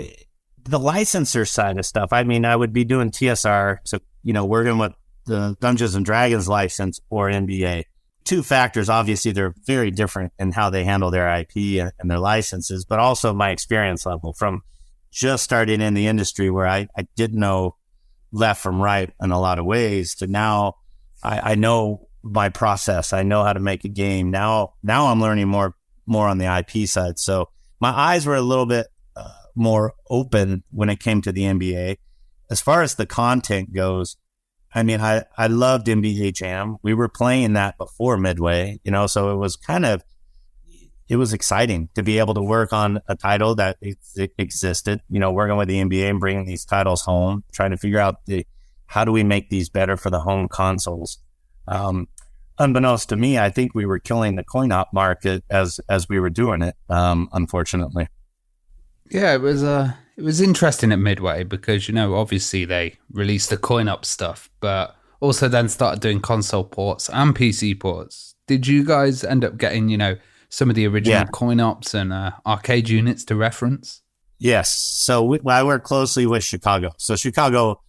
the licensor side of stuff, I would be doing TSR. So, working with the Dungeons and Dragons license or NBA. Two factors, obviously, they're very different in how they handle their IP and their licenses, but also my experience level from just starting in the industry where I didn't know left from right in a lot of ways to now I know my process. I know how to make a game. Now I'm learning more on the IP side. So my eyes were a little bit more open when it came to the NBA. As far as the content goes, I loved NBA Jam. We were playing that before Midway, so it was exciting to be able to work on a title that existed, working with the NBA and bringing these titles home, trying to figure out how do we make these better for the home consoles. Unbeknownst to me, I think we were killing the coin-op market as we were doing it, unfortunately. Yeah, it was interesting at Midway because, obviously they released the coin-op stuff, but also then started doing console ports and PC ports. Did you guys end up getting, some of the original coin-ops and arcade units to reference? Yes. So I work closely with Chicago. So Chicago,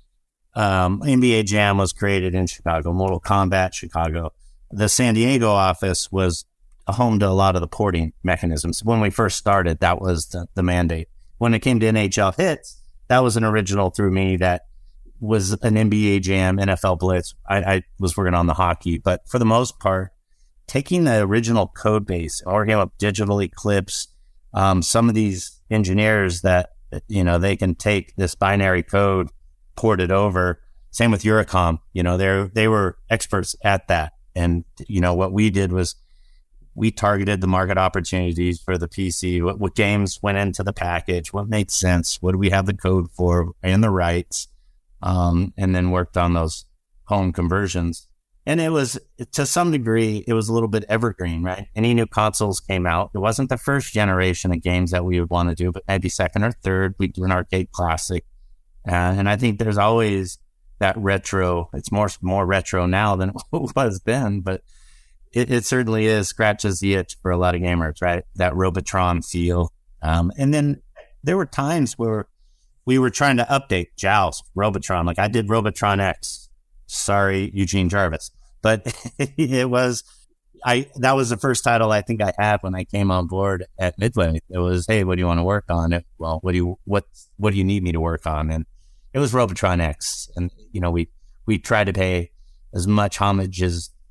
NBA Jam was created in Chicago, Mortal Kombat Chicago. The San Diego office was a home to a lot of the porting mechanisms. When we first started, that was the mandate. When it came to NHL Hits, that was an original through me that was an NBA Jam, NFL Blitz. I was working on the hockey, but for the most part, taking the original code base, working up digital clips, some of these engineers that, they can take this binary code, port it over. Same with Eurocom, they were experts at that. And, what we did was we targeted the market opportunities for the PC, what games went into the package, what made sense, what do we have the code for and the rights, and then worked on those home conversions. And it was, to some degree, it was a little bit evergreen, right? Any new consoles came out. It wasn't the first generation of games that we would want to do, but maybe second or third, we'd do an arcade classic. And I think there's always that retro. It's more retro now than it was then, but it certainly scratches the itch for a lot of gamers, right? That Robotron feel. And then there were times where we were trying to update Joust, Robotron. Like I did Robotron X. Sorry, Eugene Jarvis. But that was the first title I think I had when I came on board at Midway. It was, hey, what do you want to work on? Well, what do you need me to work on? And it was Robotron X. And, we tried to pay as much homage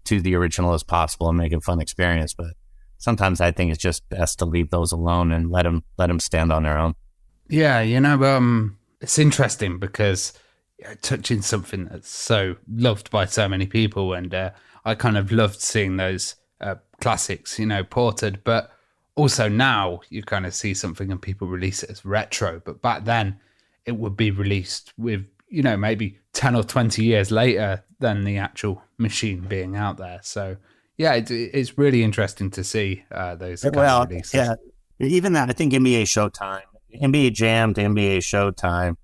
to the original as possible and make it a fun experience. But sometimes I think it's just best to leave those alone and let them stand on their own. Yeah, it's interesting because touching something that's so loved by so many people, and I kind of loved seeing those classics, ported, but also now you kind of see something and people release it as retro, but back then it would be released with, maybe 10 or 20 years later than the actual machine being out there. So yeah, it's really interesting to see those kind of releases. Yeah, even that, I think NBA Showtime, NBA Jam to NBA Showtime,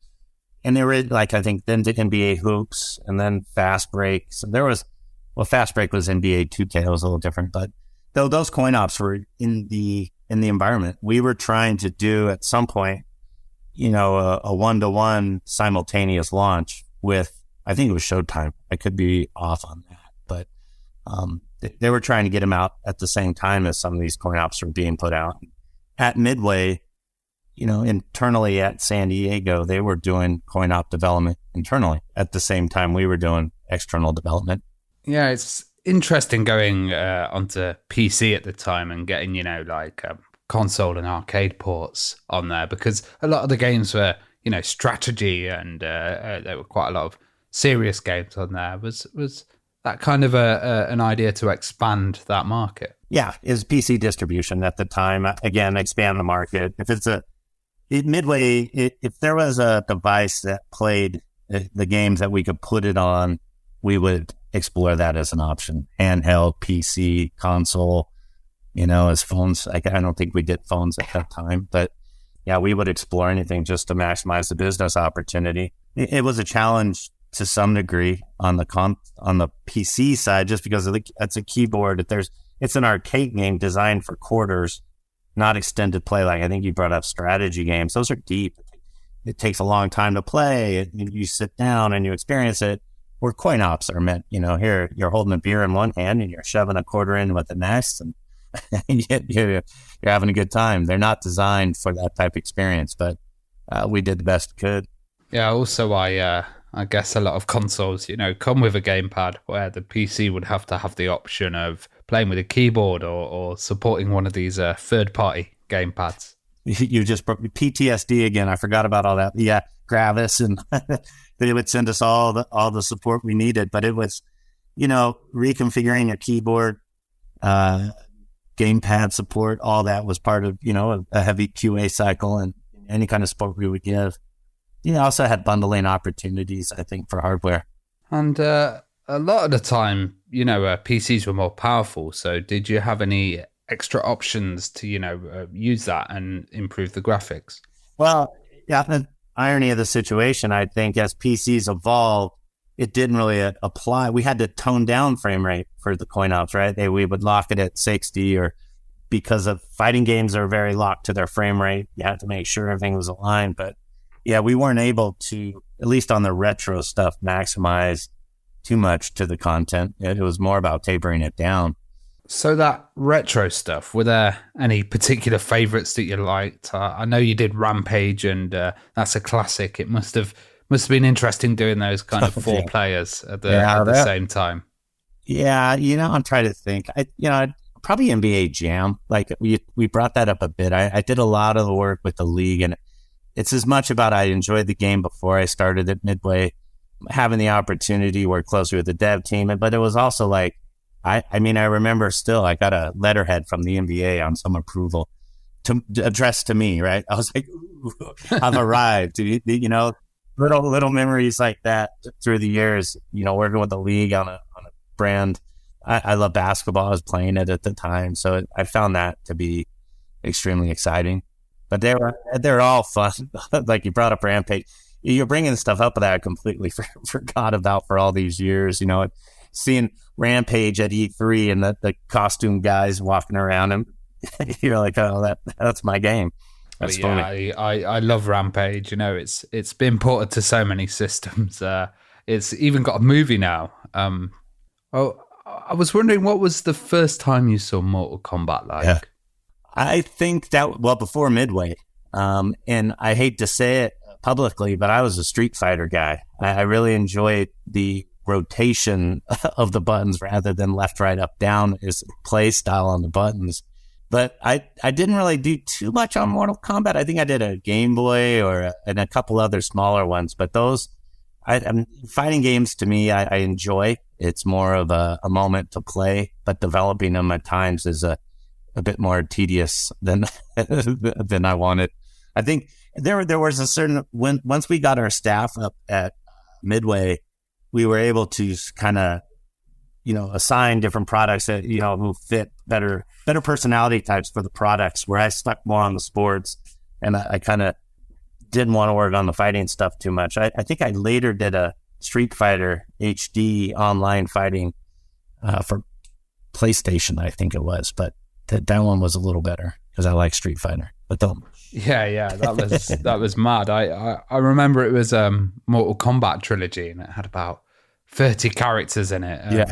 and they were I think then to NBA Hoops and then Fast Break. So Fast Break was NBA 2K. It was a little different, but though those coin ops were in the environment, we were trying to do at some point, a one-to-one simultaneous launch with, I think it was Showtime. I could be off on that, but they were trying to get them out at the same time as some of these coin ops were being put out. At Midway, internally at San Diego, they were doing coin op development internally at the same time we were doing external development. Yeah, it's interesting going onto PC at the time and getting, console and arcade ports on there, because a lot of the games were, strategy, and there were quite a lot of serious games on there. Was that kind of an idea to expand that market? Yeah, is PC distribution at the time. Again, expand the market. If it's Midway, if there was a device that played the games that we could put it on, we would explore that as an option. Handheld, PC, console, as phones. I don't think we did phones at that time, but yeah, we would explore anything just to maximize the business opportunity. It was a challenge to some degree on the PC side, just because it's a keyboard. It's an arcade game designed for quarters, not extended play. Like I think you brought up strategy games; those are deep. It takes a long time to play. You sit down and you experience it. Where coin ops are meant, here you're holding a beer in one hand and you're shoving a quarter in with the next, and you're having a good time. They're not designed for that type of experience, but we did the best we could. Yeah. Also, I guess a lot of consoles, come with a gamepad, where the PC would have to have the option of playing with a keyboard or supporting one of these third-party gamepads. You just brought PTSD again. I forgot about all that. Yeah, Gravis, and they would send us all the support we needed. But it was, reconfiguring your keyboard, gamepad support, all that was part of, a heavy QA cycle and any kind of support we would give. Also had bundling opportunities, I think, for hardware. And a lot of the time, PCs were more powerful. So did you have any extra options to, use that and improve the graphics? Well, yeah, the irony of the situation, I think, as PCs evolved, it didn't really apply. We had to tone down frame rate for the coin ops, right? We would lock it at 60, or because of fighting games are very locked to their frame rate, you had to make sure everything was aligned. But yeah, we weren't able to, at least on the retro stuff, maximize too much to the content. It was more about tapering it down. So that retro stuff, were there any particular favorites that you liked? I know you did Rampage, and that's a classic. It must have been interesting doing those kind of four players at the same time. Yeah, I'm trying to think. Probably NBA Jam. Like we brought that up a bit. I did a lot of the work with the league, and it's as much about I enjoyed the game before I started at Midway, having the opportunity to work closely with the dev team, but it was also like, I remember still, I got a letterhead from the NBA on some approval addressed to me, right? I was like, ooh, I've arrived. Little memories like that through the years, working with the league on a brand. I love basketball. I was playing it at the time. So I found that to be extremely exciting. But they're all fun. Like you brought up Rampage. You're bringing stuff up that I completely forgot about for all these years, seeing Rampage at E3 and the costume guys walking around, and you're like, oh, that's my game. That's funny. I love Rampage. It's been ported to so many systems. It's even got a movie now. I was wondering, what was the first time you saw Mortal Kombat like? Yeah. I think before Midway. And I hate to say it publicly, but I was a Street Fighter guy. I really enjoyed the rotation of the buttons rather than left, right, up, down is play style on the buttons. But I didn't really do too much on Mortal Kombat. I think I did a Game Boy and a couple other smaller ones. But those, fighting games to me, I enjoy. It's more of a moment to play, but developing them at times is a bit more tedious than I wanted. I think there was a certain, once we got our staff up at Midway, we were able to kind of, assign different products that, who fit better personality types for the products, where I stuck more on the sports, and I kind of didn't want to work on the fighting stuff too much. I think I later did a Street Fighter HD online fighting for PlayStation, I think it was, but that one was a little better because I like Street Fighter. But don't. Yeah, that was mad. I remember it was Mortal Kombat Trilogy, and it had about 30 characters in it.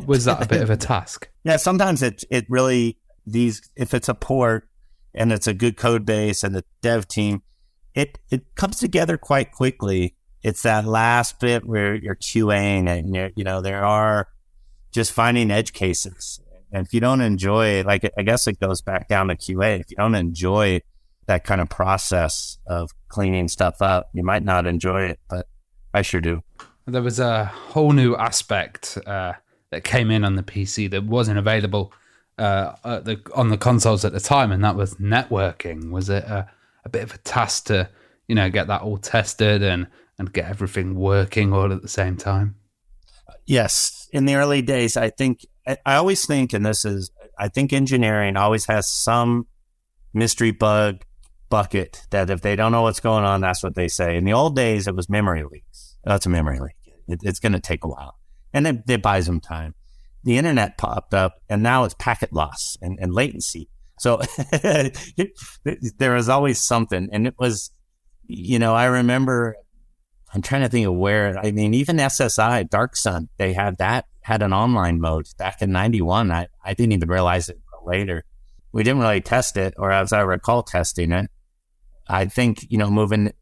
Was that a bit of a task? Yeah, sometimes it really, if it's a port and it's a good code base and the dev team, it comes together quite quickly. It's that last bit where you're QAing and there are just finding edge cases. And if you don't enjoy, like, I guess it goes back down to QA. If you don't enjoy that kind of process of cleaning stuff up, you might not enjoy it, but I sure do. There was a whole new aspect that came in on the PC that wasn't available on the consoles at the time, and that was networking. Was it a bit of a task to, get that all tested and get everything working all at the same time? Yes. In the early days, I always think, and I think engineering always has some mystery bug bucket that if they don't know what's going on, that's what they say. In the old days, it was memory leaks. That's a memory leak. It's going to take a while. And it buys them time. The internet popped up, and now it's packet loss and latency. So there was always something. And it was, I remember, I'm trying to think of where, even SSI, Dark Sun, they had an online mode back in 91. I didn't even realize it until later. We didn't really test it, or as I recall testing it. I think, moving,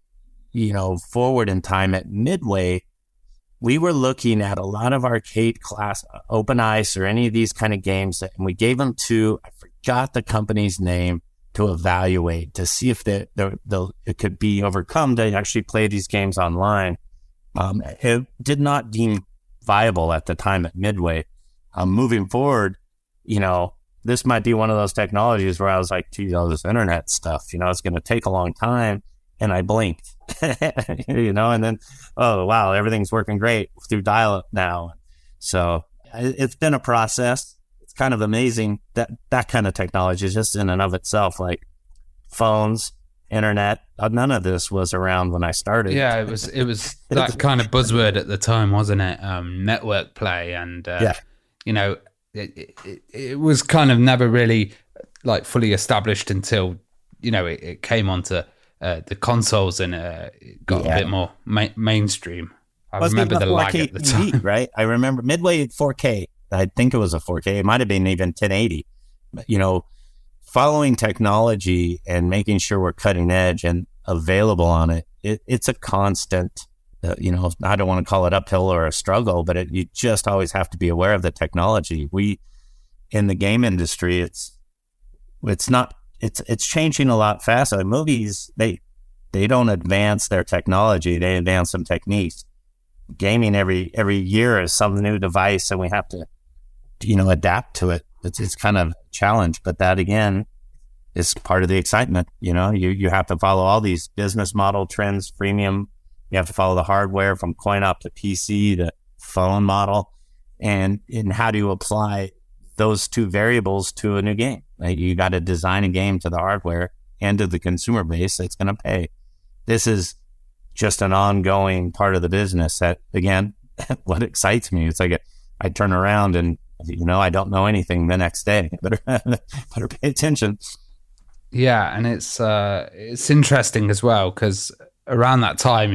forward in time at Midway, we were looking at a lot of arcade class, Open Ice or any of these kind of games, and we gave them to, I forgot the company's name, to evaluate, to see if it could be overcome to actually play these games online. It did not deem viable at the time at Midway. Moving forward, this might be one of those technologies where I was like, geez, all this internet stuff, it's going to take a long time. And I blinked, and then, oh, wow, everything's working great through dial-up now. So it's been a process. It's kind of amazing that kind of technology is just in and of itself, like phones, internet. None of this was around when I started. Yeah, it was that kind of buzzword at the time, wasn't it? Network play. And, it was kind of never really like fully established until, it came onto the consoles and it got a bit more mainstream. I remember the lag at the time. Right? I remember Midway 4K. I think it was a 4K. It might have been even 1080. But, following technology and making sure we're cutting edge and available on it, it's a constant, I don't want to call it uphill or a struggle, but you just always have to be aware of the technology. In the game industry, it's changing a lot faster. Movies, they don't advance their technology; they advance some techniques. Gaming every year is some new device, and we have to, adapt to it. It's kind of a challenge, but that again is part of the excitement. You have to follow all these business model trends, freemium. You have to follow the hardware from coin op to PC to phone model, and how do you apply those two variables to a new game? Right? You got to design a game to the hardware and to the consumer base that's going to pay. This is just an ongoing part of the business that, again, what excites me. It's like I turn around and, I don't know anything the next day. Better pay attention. Yeah, and it's interesting as well because around that time,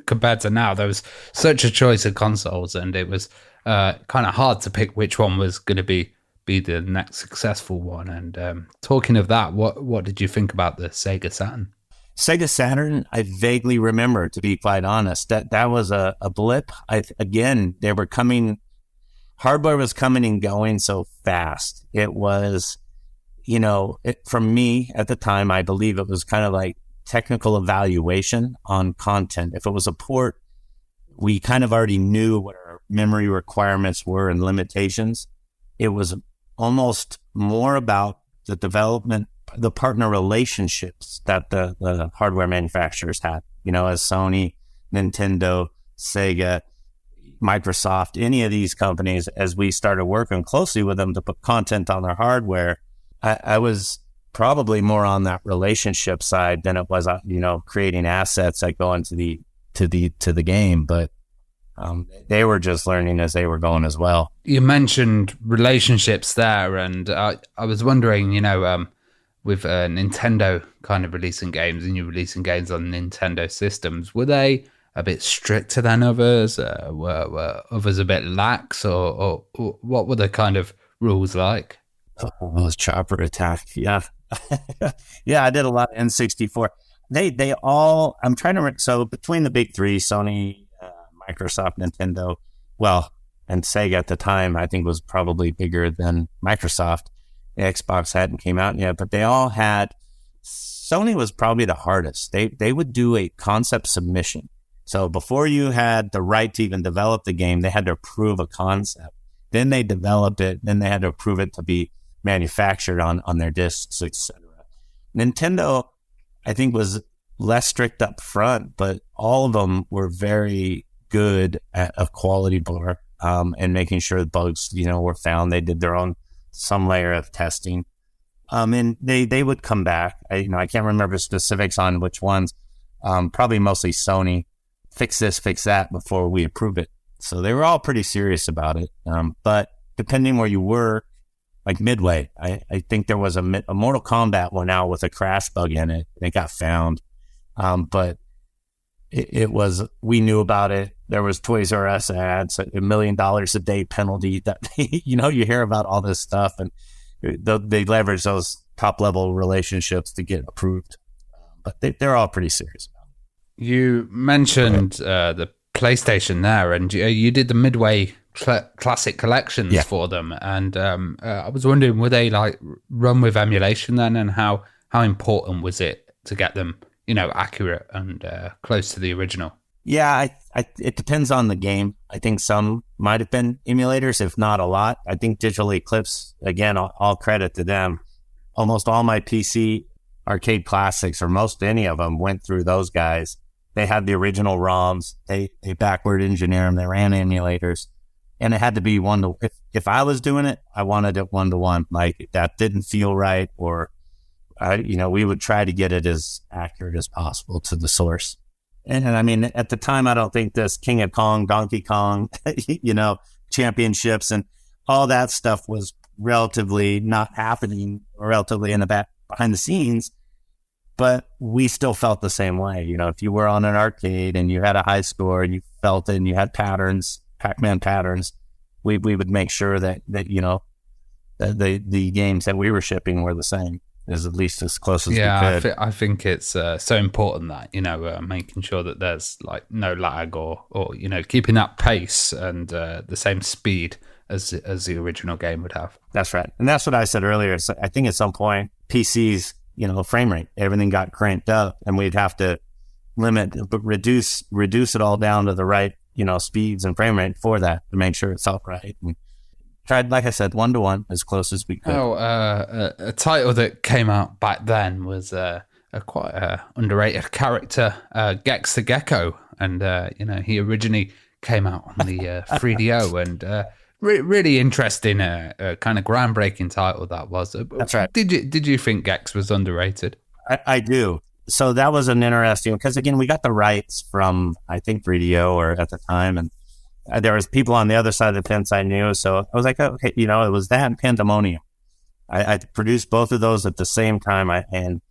compared to now, there was such a choice of consoles, and it was kind of hard to pick which one was going to be the next successful one. And talking of that, what did you think about the Sega Saturn? Sega Saturn, I vaguely remember, to be quite honest. That was a blip. They were coming. Hardware was coming and going so fast. It was, from me at the time, I believe it was kind of like technical evaluation on content. If it was a port, we kind of already knew what our memory requirements were and limitations. It was almost more about the development, the partner relationships that the hardware manufacturers had, as Sony, Nintendo, Sega, Microsoft, any of these companies, as we started working closely with them to put content on their hardware. I was probably more on that relationship side than it was, creating assets that go into the game. But they were just learning as they were going as well. You mentioned relationships there, and I was wondering, with Nintendo kind of releasing games and you releasing games on Nintendo systems, were they a bit stricter than others? Were others a bit lax, or what were the kind of rules like? Oh, those chopper attack, yeah. Yeah, I did a lot of N64. They all, I'm trying to, so between the big three, Sony, Microsoft, Nintendo, and Sega at the time, I think was probably bigger than Microsoft. The Xbox hadn't came out yet, but they all had, Sony was probably the hardest. They would do a concept submission. So before you had the right to even develop the game, they had to approve a concept. Then they developed it. Then they had to approve it to be manufactured on their discs, etc. Nintendo, I think, was less strict up front, but all of them were very good at a quality bar and making sure the bugs, were found. They did their own some layer of testing, and they would come back. I can't remember specifics on which ones. Probably mostly Sony. Fix this, fix that before we approve it. So they were all pretty serious about it. But depending where you were, like Midway, I think there was a Mortal Kombat one out with a crash bug in it. It got found. But it was, we knew about it. There was Toys R Us ads, $1 million a day penalty that, you hear about all this stuff, and they leverage those top level relationships to get approved. But they're all pretty serious about it. You mentioned the PlayStation there, and you did the Midway classic collections for them, and I was wondering, were they like run with emulation then, and how important was it to get them accurate and close to the original? Yeah, it depends on the game. I think some might have been emulators, if not a lot. I think Digital Eclipse, again, all credit to them. Almost all my PC arcade classics, or most any of them, went through those guys. They had the original ROMs. They backward engineer them. They ran emulators, and it had to be one to. If I was doing it, I wanted it 1-to-1. Like that didn't feel right, or we would try to get it as accurate as possible to the source. And I mean, at the time, I don't think this King of Kong, Donkey Kong, championships and all that stuff was relatively not happening, or relatively in the back behind the scenes. But we still felt the same way. If you were on an arcade and you had a high score and you felt it and you had patterns, Pac-Man patterns, we would make sure that the games that we were shipping were the same, as at least as close as we could. I think it's so important that, making sure that there's like no lag or keeping that pace and the same speed as the original game would have. That's right. And that's what I said earlier. So I think at some point, PCs, frame rate, everything got cranked up, and we'd have to reduce it all down to the right, speeds and frame rate for that, to make sure it's all right. And tried, like I said, 1-to-1 as close as we could. A title that came out back then was a quite underrated character, Gex the Gecko, and he originally came out on the 3DO, and really interesting, kind of groundbreaking title that was. That's right. Did you think Gex was underrated? I do. So that was an interesting, because again, we got the rights from, I think, 3DO or at the time, and there was people on the other side of the fence I knew. So I was like, okay, it was that and Pandemonium. I produced both of those at the same time, and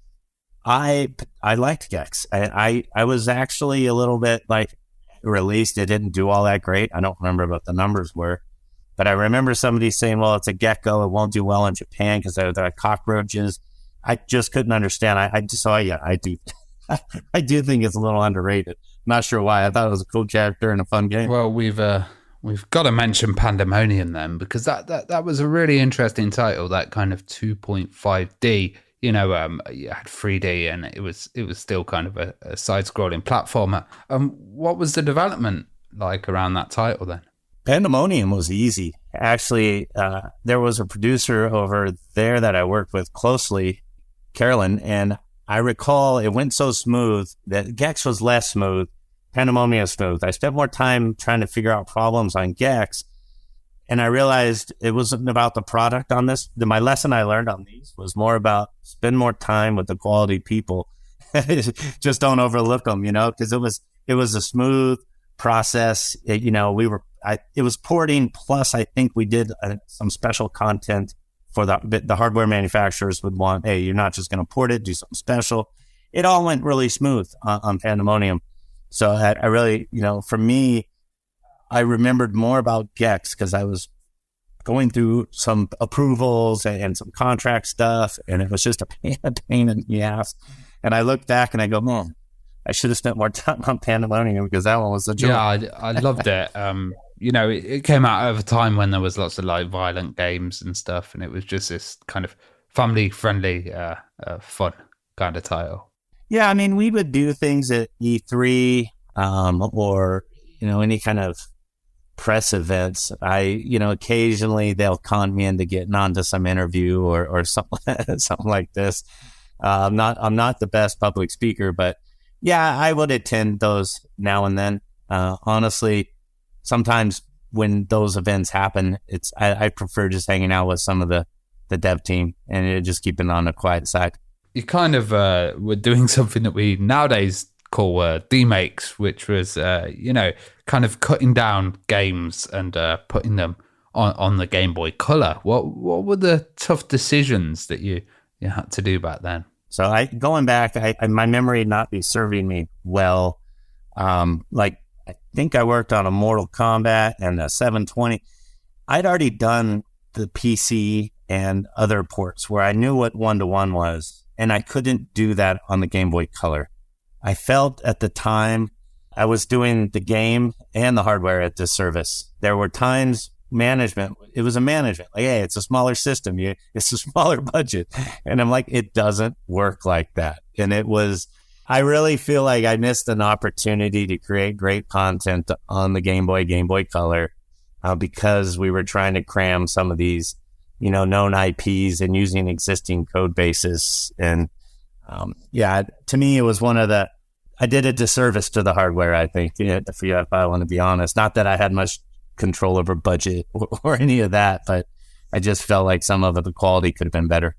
I liked Gex. I was actually a little bit like released. It didn't do all that great. I don't remember what the numbers were. But I remember somebody saying, well, it's a gecko. It won't do well in Japan because they're cockroaches. I just couldn't understand. I do. I do think it's a little underrated. Not sure why. I thought it was a cool character and a fun game. Well, we've got to mention Pandemonium then, because that was a really interesting title. That kind of 2.5D. You had 3D, and it was still kind of a side-scrolling platformer. What was the development like around that title then? Pandemonium was easy. Actually, there was a producer over there that I worked with closely, Carolyn, and I recall it went so smooth that Gex was less smooth. Pandemonium was smooth. I spent more time trying to figure out problems on Gex, and I realized it wasn't about the product on this. My lesson I learned on these was more about spend more time with the quality people. Just don't overlook them, because it was a smooth process. It was porting, plus I think we did some special content for the hardware manufacturers would want, hey, you're not just going to port it, do something special. It all went really smooth on Pandemonium. So I really, for me, I remembered more about Gex because I was going through some approvals and some contract stuff, and it was just a pain in the ass. And I look back and I go, I should have spent more time on Pandemonium because that one was a joy. Yeah, I loved it. It came out over time when there was lots of like violent games and stuff, and it was just this kind of family-friendly, fun kind of title. Yeah, I mean, we would do things at E3. or, any kind of press events, occasionally they'll con me into getting onto some interview or something, something like this. I'm not the best public speaker, but yeah, I would attend those now and then. Honestly, sometimes when those events happen, I prefer just hanging out with some of the dev team and just keeping on the quiet side. You kind of were doing something that we nowadays call demakes, which was, kind of cutting down games and putting them on the Game Boy Color. What were the tough decisions that you had to do back then? So going back, my memory not be serving me well. I think I worked on a Mortal Kombat and a 720. I'd already done the PC and other ports where I knew what 1-to-1 was, and I couldn't do that on the Game Boy Color. I felt at the time I was doing the game and the hardware at disservice. There were times it was a management, like, hey, it's a smaller system, it's a smaller budget. And I'm like, it doesn't work like that. And I really feel like I missed an opportunity to create great content on the Game Boy Color, because we were trying to cram some of these, known IPs and using existing code bases. And to me, it was I did a disservice to the hardware, I think, if I want to be honest. Not that I had much control over budget or any of that, but I just felt like some of the quality could have been better.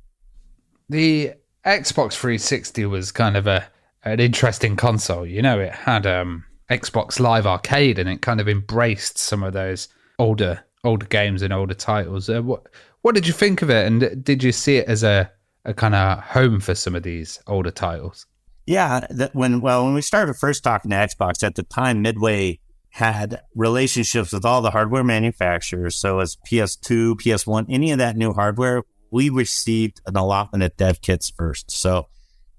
The Xbox 360 was kind of an interesting console. It had Xbox Live Arcade, and it kind of embraced some of those older games and older titles. What did you think of it, and did you see it as a kind of home for some of these older titles? Yeah, when we started first talking to Xbox, at the time, Midway had relationships with all the hardware manufacturers. So as PS2, PS1, any of that new hardware, we received an allotment of dev kits first. So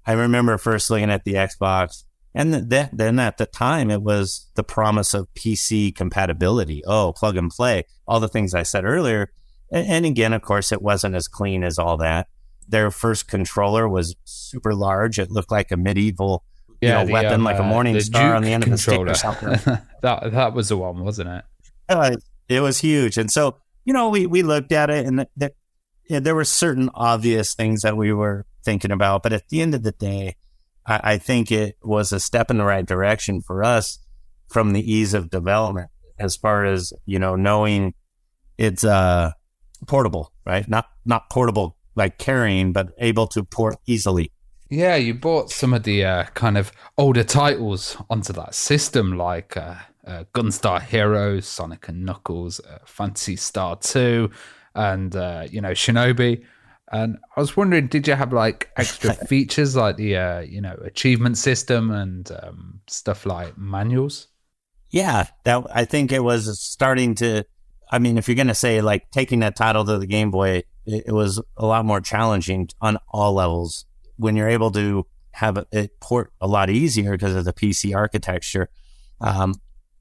I remember first looking at the Xbox, and then at the time, it was the promise of PC compatibility. Oh, plug and play, all the things I said earlier. And again, of course, it wasn't as clean as all that. Their first controller was super large. It looked like a medieval weapon, like a morning star on the end of the stick or something. that was the one, wasn't it? It was huge. And so, we looked at it, and there were certain obvious things that we were thinking about. But at the end of the day, I think it was a step in the right direction for us from the ease of development, as far as, knowing it's portable, right? Not portable like carrying, but able to port easily. Yeah, you brought some of the kind of older titles onto that system, like Gunstar Heroes, Sonic and Knuckles, Phantasy Star 2, and Shinobi. And I was wondering, did you have like extra features like the achievement system and stuff like manuals? Yeah, that I think it was starting to. I mean, if you're going to say like taking that title to the Game Boy, it was a lot more challenging on all levels. When you're able to have it port a lot easier because of the PC architecture,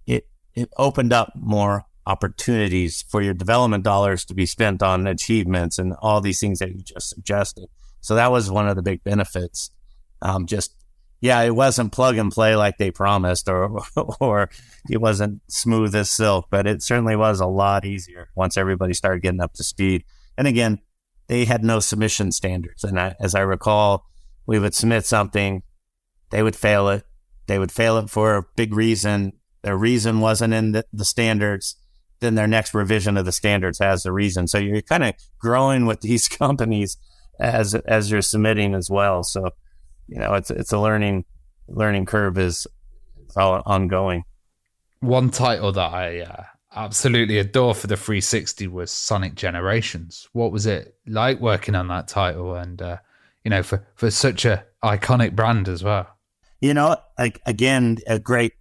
it opened up more opportunities for your development dollars to be spent on achievements and all these things that you just suggested. So that was one of the big benefits. It wasn't plug and play like they promised, or it wasn't smooth as silk, but it certainly was a lot easier once everybody started getting up to speed. And again, they had no submission standards. And as I recall, we would submit something, they would fail it. They would fail it for a big reason. Their reason wasn't in the standards. Then their next revision of the standards has the reason. So you're kind of growing with these companies as you're submitting as well. So, it's a learning curve is all ongoing. One title that I absolutely adore for the 360 was Sonic Generations. What was it like working on that title, and for such a iconic brand as well? Again, a great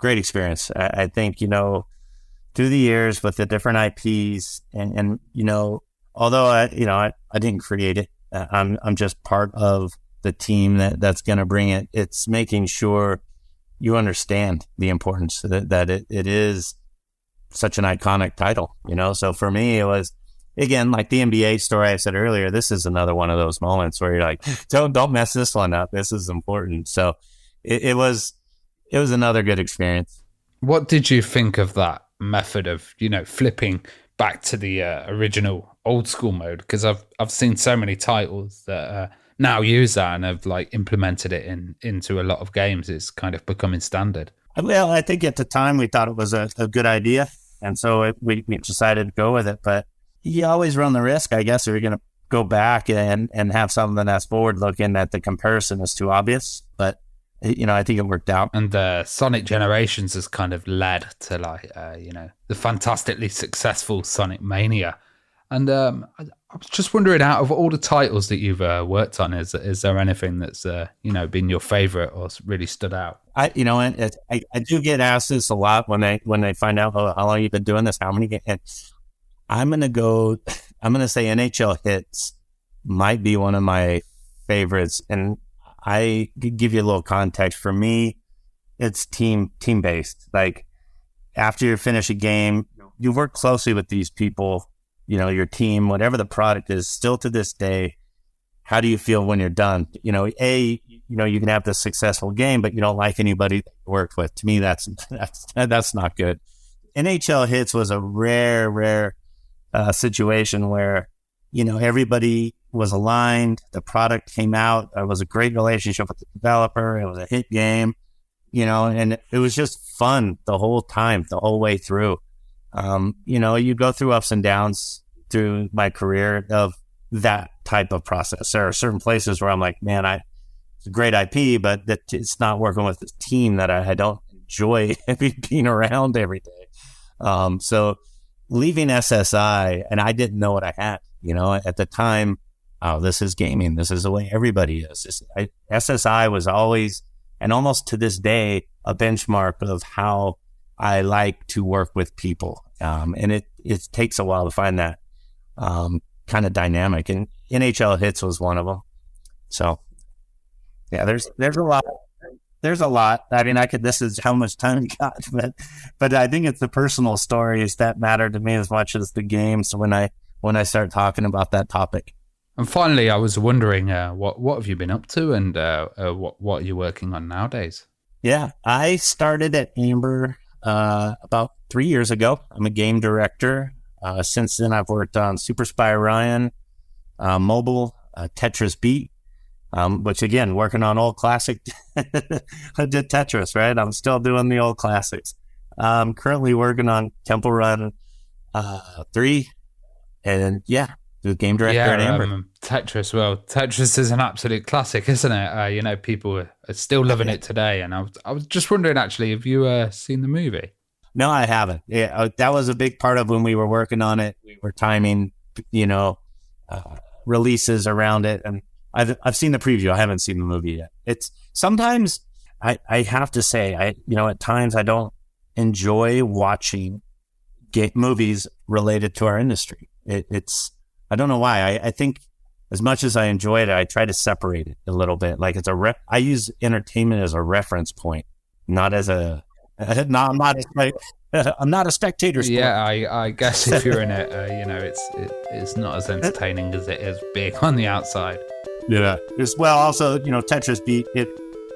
experience. I think through the years with the different IPs, and although I didn't create it, I'm just part of the team that's going to bring it. It's making sure you understand the importance that it is such an iconic title, So for me, it was, again, like the NBA story I said earlier, this is another one of those moments where you're like, don't mess this one up. This is important. So it was it was another good experience. What did you think of that method of, flipping back to the original old school mode? Because I've seen so many titles that now use that and have like implemented it into a lot of games. It's kind of becoming standard. Well, I think at the time we thought it was a good idea, and so we decided to go with it. But you always run the risk, I guess, if you're going to go back and have something that's forward looking, that the comparison is too obvious. But I think it worked out. And Sonic Generations has kind of led to the fantastically successful Sonic Mania. And I was just wondering, out of all the titles that you've worked on, is there anything that's been your favorite or really stood out? I do get asked this a lot when they find out how long you've been doing this, how many games. I'm gonna say NHL Hits might be one of my favorites, and I give you a little context. For me, it's team based. Like, after you finish a game, you work closely with these people, your team, whatever the product is. Still to this day, how do you feel when you're done? You can have this successful game, but you don't like anybody that you worked with. To me, that's not good. NHL Hits was a rare situation where, everybody was aligned. The product came out. There was a great relationship with the developer. It was a hit game, and it was just fun the whole time, the whole way through. You go through ups and downs through my career of that type of process. There are certain places where I'm like, man, it's a great IP, but it's not working with this team that I don't enjoy being around every day. So leaving SSI, and I didn't know what I had, at the time. Oh, this is gaming. This is the way everybody is. SSI was always, and almost to this day, a benchmark of how I like to work with people. And it takes a while to find that kind of dynamic. And NHL Hits was one of them. So, yeah, there's a lot. There's a lot. I mean, this is how much time we got, but I think it's the personal stories that matter to me as much as the games when I start talking about that topic. And finally, I was wondering, what have you been up to, and what are you working on nowadays? Yeah, I started at Amber about 3 years ago. I'm a game director. Since then, I've worked on Super Spy Ryan, mobile, Tetris Beat, which again, working on old classic. I did Tetris, right? I'm still doing the old classics. I'm currently working on Temple Run 3, and the game director at Amber. Tetris. Well, Tetris is an absolute classic, isn't it? People are still loving it today. And I was just wondering, actually, have you seen the movie? No, I haven't. Yeah, that was a big part of when we were working on it. We were timing, releases around it, and I've seen the preview. I haven't seen the movie yet. It's sometimes I have to say at times I don't enjoy watching movies related to our industry. It's I don't know why. I think as much as I enjoy it, I try to separate it a little bit. Like I use entertainment as a reference point, not as a. I'm not a spectator sport. Yeah, I guess if you're in it, it's not as entertaining as it is being on the outside. Yeah. Also, Tetris Beat.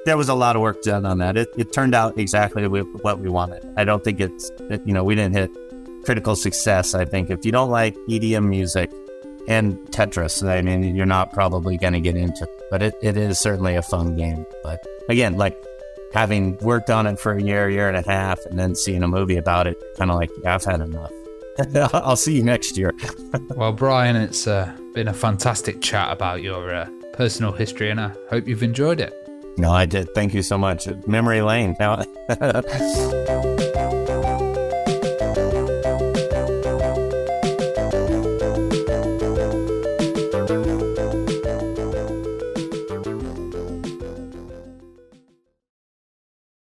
There was a lot of work done on that. It turned out exactly what we wanted. I don't think we didn't hit critical success. I think if you don't like EDM music and Tetris, I mean, you're not probably going to get into it. But it is certainly a fun game. But again, like, having worked on it for a year and a half, and then seeing a movie about it, kind of like, I've had enough. I'll see you next year. Well, Brian, it's been a fantastic chat about your personal history, and I hope you've enjoyed it. No, I did. Thank you so much. Memory lane. Now.